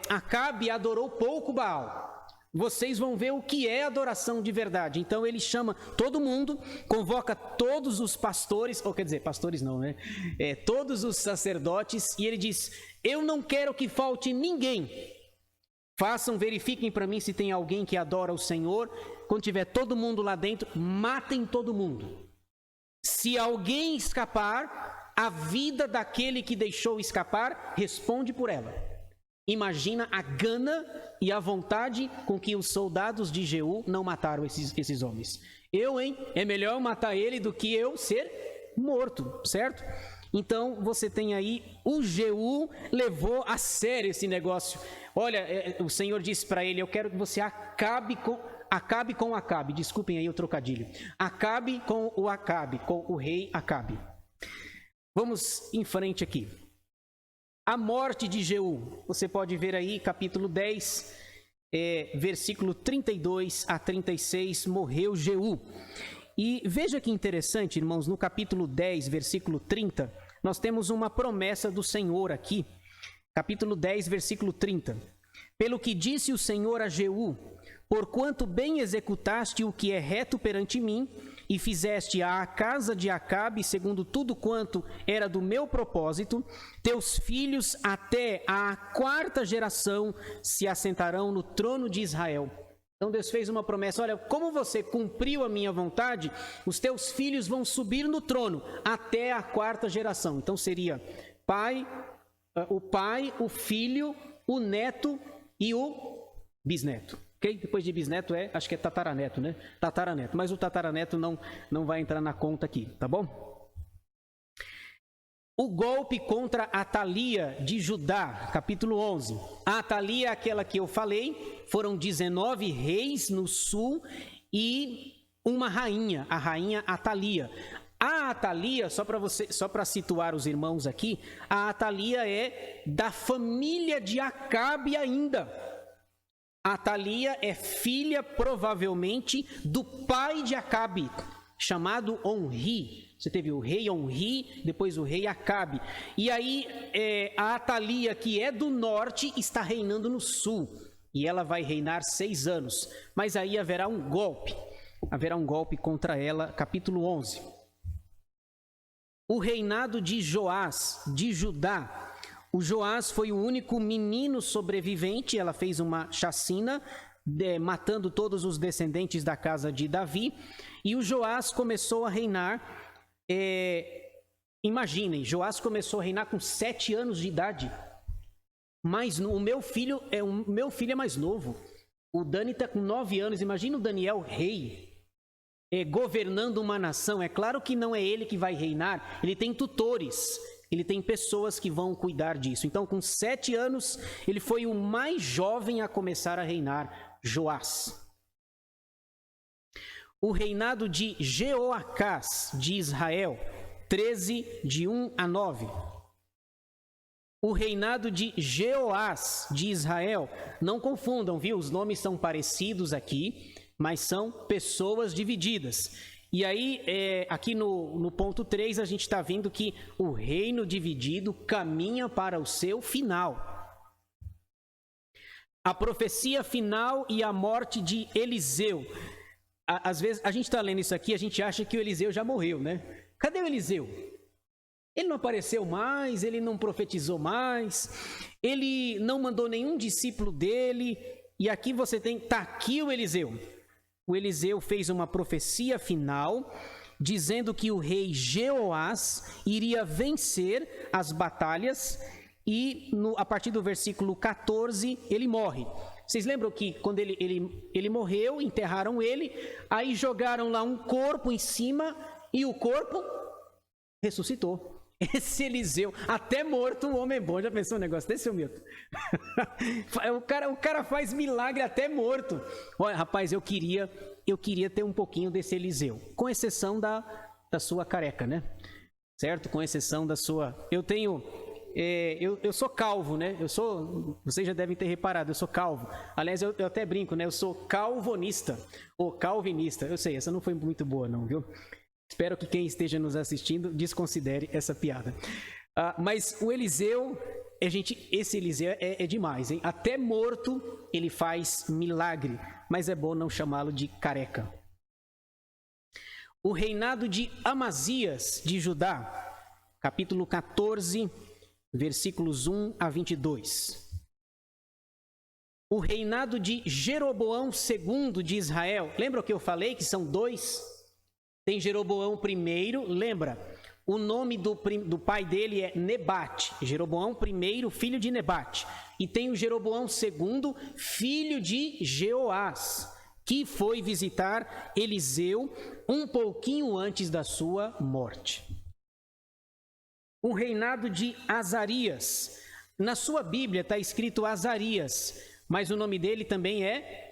Acabe adorou pouco Baal. Vocês vão ver o que é adoração de verdade. Então ele chama todo mundo, convoca todos os pastores, ou quer dizer, pastores não, né? Todos os sacerdotes, e ele diz: eu não quero que falte ninguém. Verifiquem para mim se tem alguém que adora o Senhor. Quando tiver todo mundo lá dentro, matem todo mundo. Se alguém escapar, a vida daquele que deixou escapar responde por ela. Imagina a gana e a vontade com que os soldados de Jeú não mataram esses homens. É melhor matar ele do que eu ser morto, certo? Então você tem aí, o Jeú levou a sério esse negócio. Olha, o Senhor disse para ele: eu quero que você acabe com Acabe. Desculpem aí o trocadilho. Acabe com o rei Acabe. Vamos em frente aqui. A morte de Jeú. Você pode ver aí, capítulo 10, versículo 32 a 36, morreu Jeú. E veja que interessante, irmãos, no capítulo 10, versículo 30, nós temos uma promessa do Senhor aqui. Capítulo 10, versículo 30. Pelo que disse o Senhor a Jeú: porquanto bem executaste o que é reto perante mim, e fizeste à casa de Acabe segundo tudo quanto era do meu propósito, teus filhos até a 4ª geração se assentarão no trono de Israel. Então Deus fez uma promessa: olha, como você cumpriu a minha vontade, os teus filhos vão subir no trono até a 4ª geração. Então seria o pai, o filho, o neto e o bisneto. Okay? Depois de bisneto acho que é tataraneto, né? Tataraneto, mas o tataraneto não vai entrar na conta aqui, tá bom? O golpe contra Atalia de Judá, capítulo 11. A Atalia é aquela que eu falei, foram 19 reis no sul e uma rainha, a rainha Atalia. A Atalia, só para situar os irmãos aqui, a Atalia é da família de Acabe ainda. A Atalia é filha, provavelmente, do pai de Acabe, chamado Onri. Você teve o rei Onri, depois o rei Acabe. E aí, a Atalia, que é do norte, está reinando no sul. E ela vai reinar 6 anos. Mas aí haverá um golpe. Haverá um golpe contra ela, capítulo 11. O reinado de Joás, de Judá. O Joás foi o único menino sobrevivente. Ela fez uma chacina, matando todos os descendentes da casa de Davi. E o Joás começou a reinar. Imaginem, Joás começou a reinar com 7 anos de idade. Mas o meu filho é mais novo. O Dani está com 9 anos. Imagina o Daniel rei, governando uma nação. É claro que não é ele que vai reinar. Ele tem tutores. Ele tem pessoas que vão cuidar disso. Então, com 7 anos, ele foi o mais jovem a começar a reinar, Joás. O reinado de Jeoacás de Israel, 13, de 1 a 9. O reinado de Jeoás de Israel, não confundam, viu? Os nomes são parecidos aqui, mas são pessoas divididas. E aí, aqui no ponto 3, a gente está vendo que o reino dividido caminha para o seu final. A profecia final e a morte de Eliseu. Às vezes, a gente está lendo isso aqui, a gente acha que o Eliseu já morreu, né? Cadê o Eliseu? Ele não apareceu mais, ele não profetizou mais, ele não mandou nenhum discípulo dele. E aqui você tem, está aqui o Eliseu. O Eliseu fez uma profecia final, dizendo que o rei Jeoás iria vencer as batalhas e a partir do versículo 14 ele morre. Vocês lembram que quando ele morreu, enterraram ele, aí jogaram lá um corpo em cima e o corpo ressuscitou. Esse Eliseu, até morto, um homem bom. Já pensou um negócio desse, Milton? o cara faz milagre até morto. Olha, rapaz, eu queria ter um pouquinho desse Eliseu, com exceção da sua careca, né? Certo? Com exceção da sua... Eu sou calvo, né? Vocês já devem ter reparado, eu sou calvo. Aliás, eu até brinco, né? Eu sou calvonista, ou calvinista. Eu sei, essa não foi muito boa não, viu? Espero que quem esteja nos assistindo desconsidere essa piada. Mas o Eliseu, esse Eliseu é demais, hein? Até morto ele faz milagre, mas é bom não chamá-lo de careca. O reinado de Amazias de Judá, capítulo 14, versículos 1 a 22. O reinado de Jeroboão II de Israel. Lembra o que eu falei que são 2? Tem Jeroboão I, lembra? O nome do pai dele é Nebate. Jeroboão I, filho de Nebate. E tem o Jeroboão II, filho de Jeoás, que foi visitar Eliseu um pouquinho antes da sua morte. O reinado de Azarias. Na sua Bíblia está escrito Azarias, mas o nome dele também é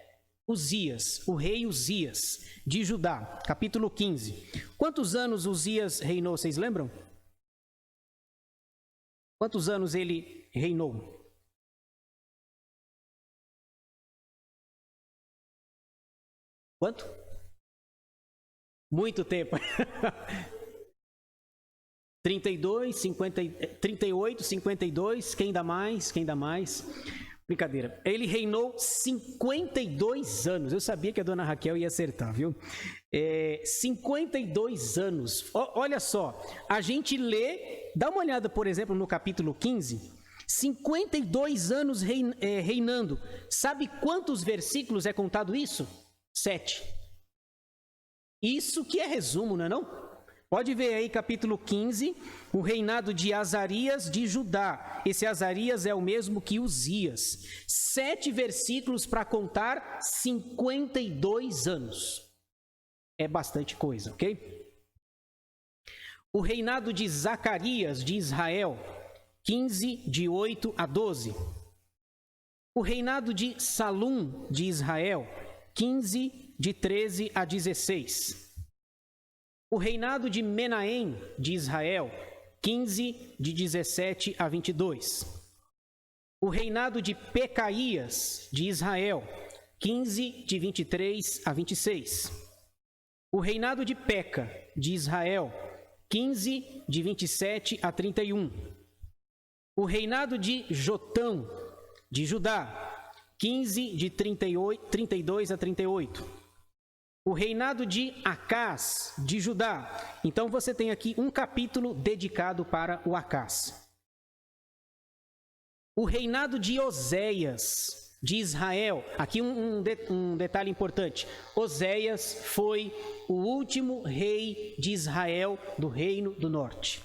Uzias, o rei Uzias, de Judá, capítulo 15. Quantos anos Uzias reinou, vocês lembram? Quantos anos ele reinou? Quanto? Muito tempo. 32, 50, 38, 52, quem dá mais? Quem dá mais? Brincadeira. Ele reinou 52 anos. Eu sabia que a dona Raquel ia acertar, viu? 52 anos. Olha só, a gente lê, dá uma olhada, por exemplo, no capítulo 15. 52 anos reinando. Sabe quantos versículos é contado isso? 7. Isso que é resumo, não é não? Pode ver aí capítulo 15, o reinado de Azarias de Judá. Esse Azarias é o mesmo que Uzias. 7 versículos para contar 52 anos. É bastante coisa, ok? O reinado de Zacarias de Israel, 15, de 8 a 12. O reinado de Salum de Israel, 15, de 13 a 16. O reinado de Menahem de Israel, 15, de 17 a 22. O reinado de Pecaías de Israel, 15, de 23 a 26. O reinado de Peca de Israel, 15, de 27 a 31. O reinado de Jotão de Judá, 15, de 32 a 38. O reinado de Acás, de Judá. Então você tem aqui um capítulo dedicado para o Acás. O reinado de Oséias, de Israel. Aqui um detalhe importante. Oséias foi o último rei de Israel do Reino do Norte.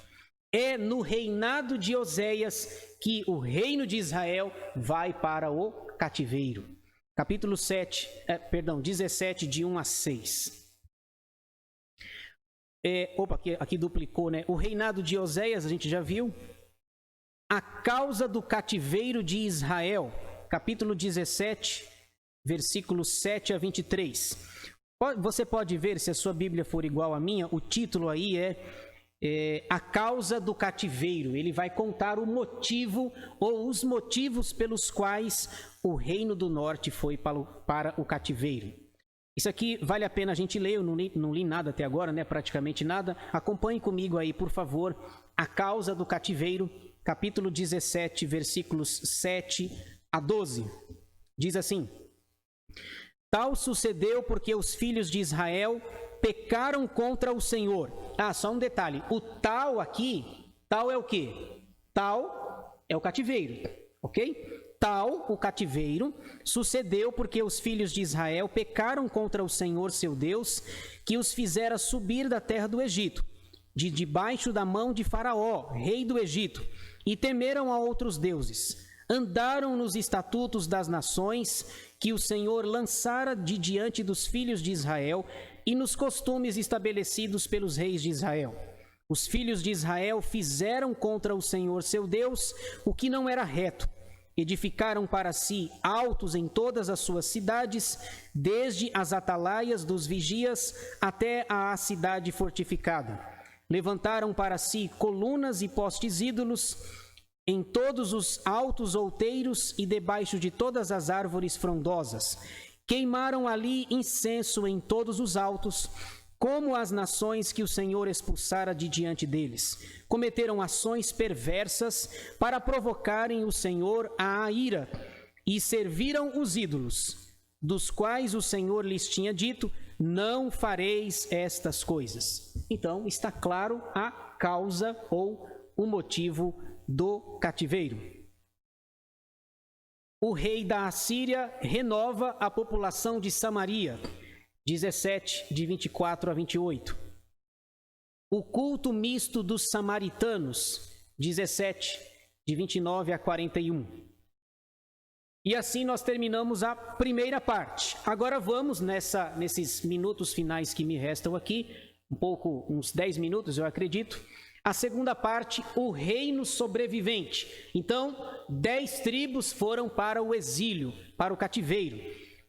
É no reinado de Oséias que o reino de Israel vai para o cativeiro. Capítulo 17, de 1 a 6. Aqui duplicou, né? O reinado de Oséias, a gente já viu. A causa do cativeiro de Israel, capítulo 17, versículos 7 a 23. Você pode ver, se a sua Bíblia for igual à minha, o título aí é A Causa do Cativeiro. Ele vai contar o motivo ou os motivos pelos quais o Reino do Norte foi para o cativeiro. Isso aqui vale a pena a gente ler, eu não li nada até agora, né? Praticamente nada. Acompanhe comigo aí, por favor, A Causa do Cativeiro, capítulo 17, versículos 7 a 12. Diz assim: Tal sucedeu porque os filhos de Israel pecaram contra o Senhor. Só um detalhe. O tal aqui, tal é o quê? Tal é o cativeiro, ok? Tal, o cativeiro, sucedeu porque os filhos de Israel pecaram contra o Senhor seu Deus, que os fizera subir da terra do Egito, de debaixo da mão de Faraó, rei do Egito, e temeram a outros deuses. Andaram nos estatutos das nações que o Senhor lançara de diante dos filhos de Israel e nos costumes estabelecidos pelos reis de Israel. Os filhos de Israel fizeram contra o Senhor seu Deus o que não era reto. Edificaram para si altos em todas as suas cidades, desde as atalaias dos vigias até a cidade fortificada. Levantaram para si colunas e postes ídolos em todos os altos outeiros e debaixo de todas as árvores frondosas. Queimaram ali incenso em todos os altos, como as nações que o Senhor expulsara de diante deles. Cometeram ações perversas para provocarem o Senhor à ira, e serviram os ídolos, dos quais o Senhor lhes tinha dito: não fareis estas coisas. Então está claro a causa ou o motivo do cativeiro. O rei da Assíria renova a população de Samaria. 17, de 24 a 28. O culto misto dos samaritanos. 17, de 29 a 41. E assim nós terminamos a primeira parte. Agora vamos nesses minutos finais que me restam aqui, uns 10 minutos eu acredito. A segunda parte, o reino sobrevivente. Então, 10 tribos foram para o exílio, para o cativeiro,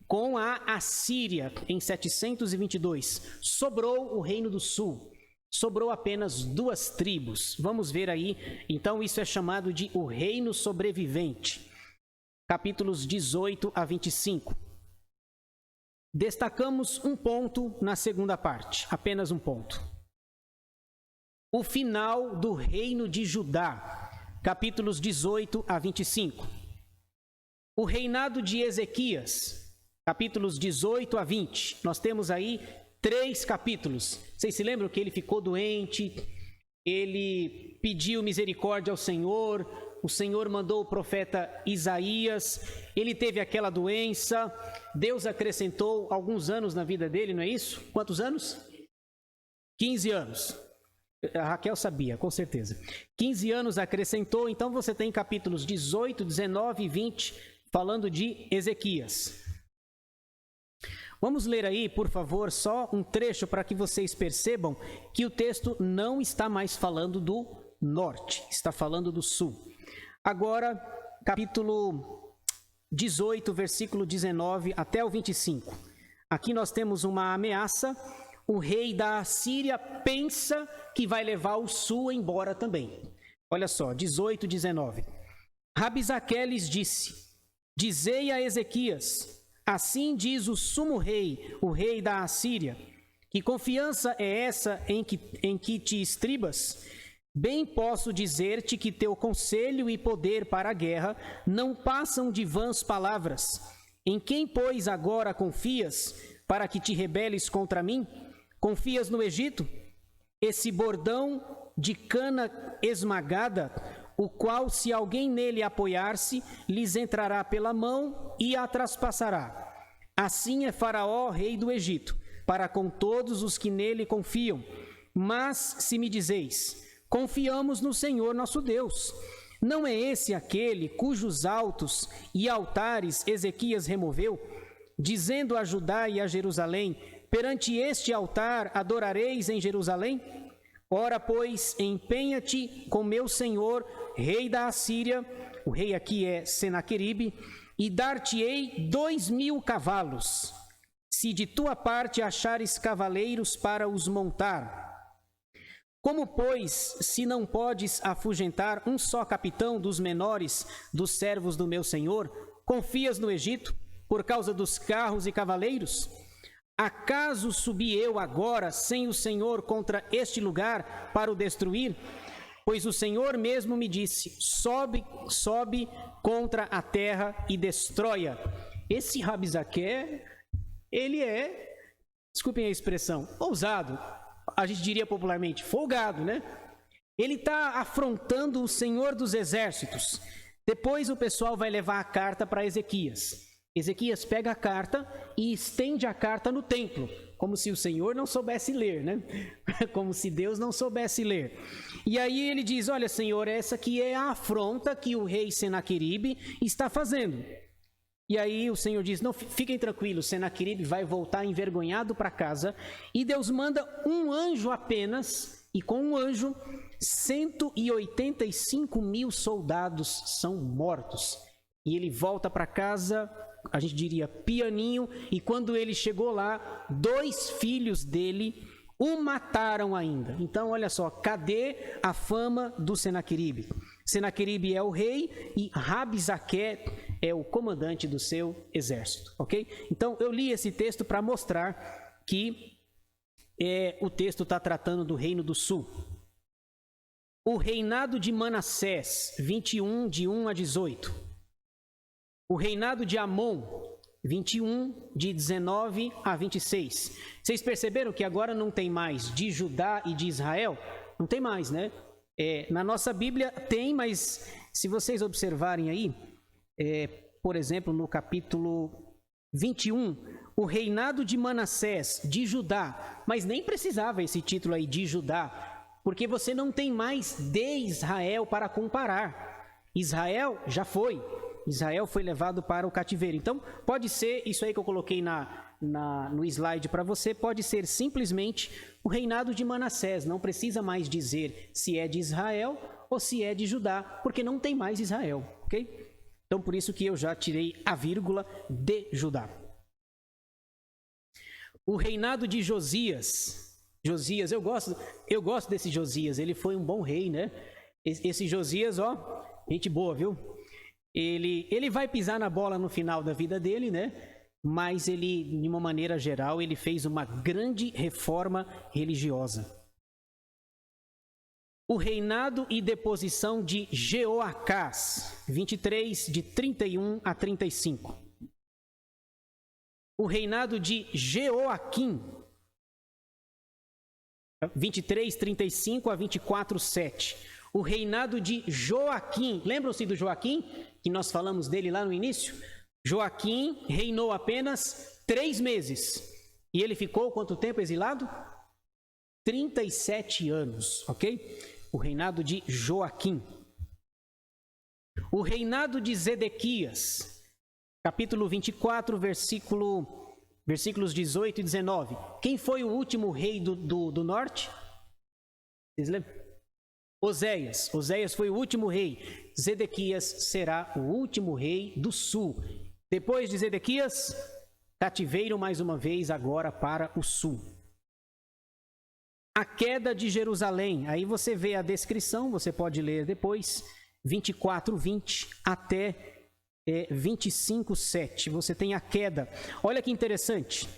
com a Assíria em 722. Sobrou o reino do sul. Sobrou apenas 2 tribos. Vamos ver aí. Então, isso é chamado de o reino sobrevivente. Capítulos 18 a 25. Destacamos um ponto na segunda parte, apenas um ponto. O final do reino de Judá, capítulos 18 a 25. O reinado de Ezequias, capítulos 18 a 20. Nós temos aí 3 capítulos. Vocês se lembram que ele ficou doente, ele pediu misericórdia ao Senhor, o Senhor mandou o profeta Isaías, ele teve aquela doença, Deus acrescentou alguns anos na vida dele, não é isso? Quantos anos? 15 anos. A Raquel sabia, com certeza. 15 anos acrescentou, então você tem capítulos 18, 19 e 20 falando de Ezequias. Vamos ler aí, por favor, só um trecho para que vocês percebam que o texto não está mais falando do norte, está falando do sul. Agora, capítulo 18, versículo 19 até o 25. Aqui nós temos uma ameaça. O rei da Assíria pensa que vai levar o sul embora também. Olha só, 18, 19. Rabizaque lhes disse: dizei a Ezequias, assim diz o sumo rei, o rei da Assíria, que confiança é essa em que te estribas? Bem posso dizer-te que teu conselho e poder para a guerra não passam de vãs palavras. Em quem, pois, agora confias para que te rebeles contra mim? Confias no Egito? Esse bordão de cana esmagada, o qual, se alguém nele apoiar-se, lhes entrará pela mão e a traspassará. Assim é Faraó, rei do Egito, para com todos os que nele confiam. Mas se me dizeis, confiamos no Senhor nosso Deus, não é esse aquele cujos altos e altares Ezequias removeu, dizendo a Judá e a Jerusalém, perante este altar adorareis em Jerusalém? Ora, pois, empenha-te com meu senhor, rei da Assíria, o rei aqui é Senaqueribe, e dar-te-ei 2.000 cavalos, se de tua parte achares cavaleiros para os montar. Como, pois, se não podes afugentar um só capitão dos menores dos servos do meu senhor, confias no Egito, por causa dos carros e cavaleiros? Acaso subi eu agora sem o Senhor contra este lugar para o destruir? Pois o Senhor mesmo me disse, sobe contra a terra e destrói-a. Esse Rabsaque, ele é, desculpem a expressão, ousado. A gente diria popularmente, folgado, né? Ele está afrontando o Senhor dos Exércitos. Depois o pessoal vai levar a carta para Ezequias. Ezequias pega a carta e estende a carta no templo, como se o Senhor não soubesse ler, né? Como se Deus não soubesse ler. E aí ele diz, olha, Senhor, essa aqui é a afronta que o rei Senaqueribe está fazendo. E aí o Senhor diz, não, fiquem tranquilos, Senaqueribe vai voltar envergonhado para casa. E Deus manda um anjo apenas, e com um anjo, 185.000 soldados são mortos. E ele volta para casa, a gente diria pianinho, e quando ele chegou lá, 2 filhos dele o mataram ainda. Então, olha só, cadê a fama do Senaqueribe? Senaqueribe é o rei e Rabsaque é o comandante do seu exército, ok? Então, eu li esse texto para mostrar que o texto está tratando do Reino do Sul. O reinado de Manassés, 21, de 1 a 18. O reinado de Amon, 21, de 19 a 26. Vocês perceberam que agora não tem mais de Judá e de Israel? Não tem mais, né? Na nossa Bíblia tem, mas se vocês observarem aí, por exemplo, no capítulo 21, o reinado de Manassés, de Judá, mas nem precisava esse título aí de Judá, porque você não tem mais de Israel para comparar. Israel já foi. Israel foi levado para o cativeiro. Então, pode ser, isso aí que eu coloquei no slide para você, pode ser simplesmente o reinado de Manassés. Não precisa mais dizer se é de Israel ou se é de Judá, porque não tem mais Israel, ok? Então, por isso que eu já tirei a vírgula de Judá. O reinado de Josias. Josias, eu gosto desse Josias, ele foi um bom rei, né? Esse Josias, ó, gente boa, viu? Ele vai pisar na bola no final da vida dele, né? Mas ele, de uma maneira geral, ele fez uma grande reforma religiosa. O reinado e deposição de Jeoacás, 23, de 31 a 35. O reinado de Jeoaquim, 23, 35 a 24, 7. O reinado de Joaquim, lembram-se do Joaquim, que nós falamos dele lá no início? Joaquim reinou apenas 3 meses. E ele ficou quanto tempo exilado? 37 anos, ok? O reinado de Joaquim. O reinado de Zedequias, capítulo 24, versículos 18 e 19. Quem foi o último rei do norte? Vocês lembram? Oséias. Oséias foi o último rei. Zedequias será o último rei do sul. Depois de Zedequias, cativeiro mais uma vez agora para o sul. A queda de Jerusalém. Aí você vê a descrição, você pode ler depois, 24, 20 até 25, 7. Você tem a queda. Olha que interessante.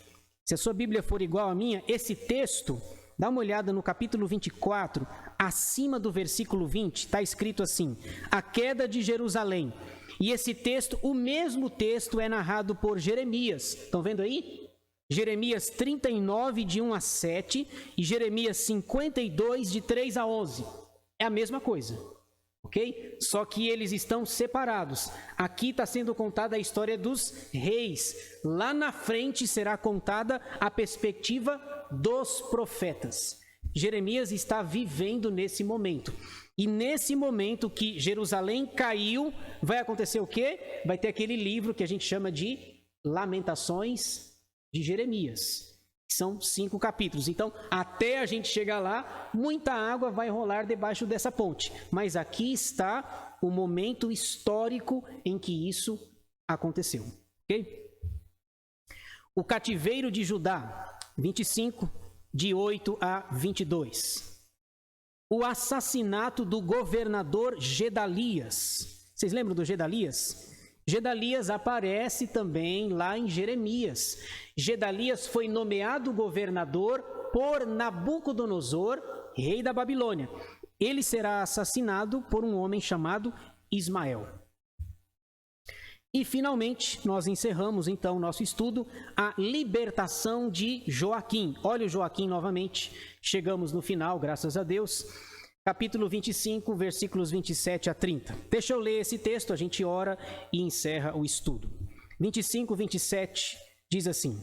Se a sua Bíblia for igual à minha, esse texto, dá uma olhada no capítulo 24, acima do versículo 20, está escrito assim: a queda de Jerusalém. E esse texto, o mesmo texto, é narrado por Jeremias. Estão vendo aí? Jeremias 39, de 1 a 7, e Jeremias 52, de 3 a 11. É a mesma coisa. ok? Só que eles estão separados. Aqui está sendo contada a história dos reis. Lá na frente será contada a perspectiva dos profetas. Jeremias está vivendo nesse momento. E nesse momento que Jerusalém caiu, vai acontecer o quê? Vai ter aquele livro que a gente chama de Lamentações de Jeremias. São 5 capítulos. Então, até a gente chegar lá, muita água vai rolar debaixo dessa ponte. Mas aqui está o momento histórico em que isso aconteceu. Ok? O cativeiro de Judá, 25, de 8 a 22. O assassinato do governador Gedalias. Vocês lembram do Gedalias? Gedalias aparece também lá em Jeremias. Gedalias foi nomeado governador por Nabucodonosor, rei da Babilônia. Ele será assassinado por um homem chamado Ismael. E finalmente, nós encerramos então o nosso estudo, a libertação de Joaquim. Olha o Joaquim novamente, chegamos no final, graças a Deus. Capítulo 25, versículos 27 a 30. Deixa eu ler esse texto, a gente ora e encerra o estudo. 25, 27 diz assim: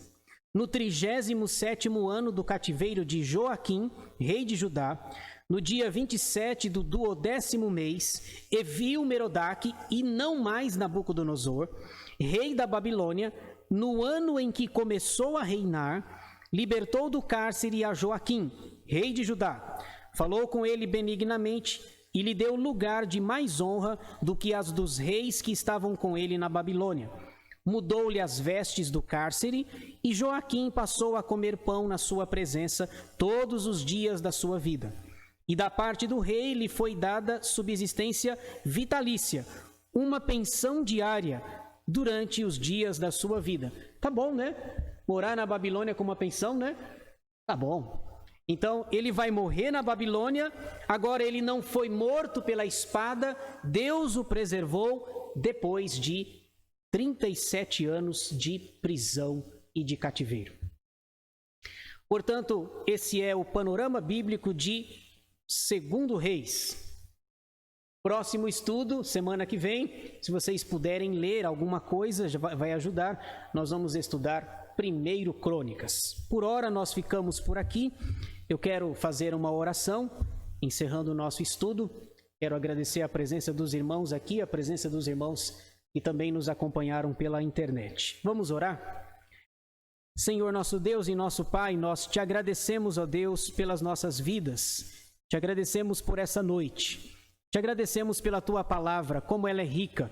No 37º ano do cativeiro de Joaquim, rei de Judá, no dia 27 do 12º mês, Evil-Merodach, e não mais Nabucodonosor, rei da Babilônia, no ano em que começou a reinar, libertou do cárcere a Joaquim, rei de Judá. Falou com ele benignamente e lhe deu lugar de mais honra do que as dos reis que estavam com ele na Babilônia. Mudou-lhe as vestes do cárcere e Joaquim passou a comer pão na sua presença todos os dias da sua vida. E da parte do rei lhe foi dada subsistência vitalícia, uma pensão diária durante os dias da sua vida. Tá bom, né? Morar na Babilônia com uma pensão, né? Tá bom. Então, ele vai morrer na Babilônia, agora ele não foi morto pela espada, Deus o preservou depois de 37 anos de prisão e de cativeiro. Portanto, esse é o panorama bíblico de 2 Reis. Próximo estudo, semana que vem, se vocês puderem ler alguma coisa, já vai ajudar, nós vamos estudar 1 Crônicas. Por hora, nós ficamos por aqui. Eu quero fazer uma oração, encerrando o nosso estudo. Quero agradecer a presença dos irmãos aqui, a presença dos irmãos que também nos acompanharam pela internet. Vamos orar? Senhor nosso Deus e nosso Pai, nós te agradecemos, ó Deus, pelas nossas vidas. Te agradecemos por essa noite. Te agradecemos pela tua palavra, como ela é rica.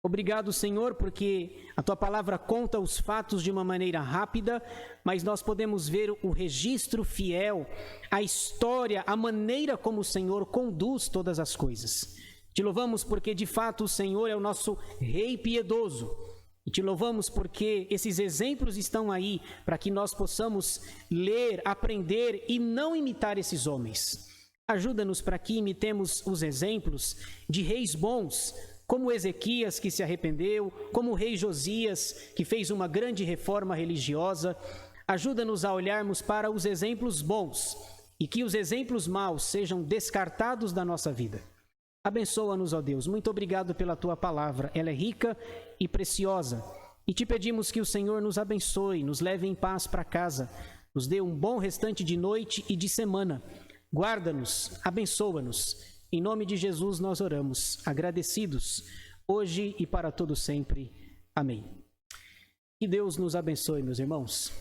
Obrigado, Senhor, porque a tua palavra conta os fatos de uma maneira rápida, mas nós podemos ver o registro fiel, a história, a maneira como o Senhor conduz todas as coisas. Te louvamos porque, de fato, o Senhor é o nosso Rei piedoso. E te louvamos porque esses exemplos estão aí para que nós possamos ler, aprender e não imitar esses homens. Ajuda-nos para que imitemos os exemplos de reis bons, como Ezequias, que se arrependeu, como o rei Josias, que fez uma grande reforma religiosa. Ajuda-nos a olharmos para os exemplos bons e que os exemplos maus sejam descartados da nossa vida. Abençoa-nos, ó Deus. Muito obrigado pela tua palavra. Ela é rica e preciosa. E te pedimos que o Senhor nos abençoe, nos leve em paz para casa, nos dê um bom restante de noite e de semana. Guarda-nos, abençoa-nos. Em nome de Jesus nós oramos, agradecidos, hoje e para todo sempre. Amém. Que Deus nos abençoe, meus irmãos.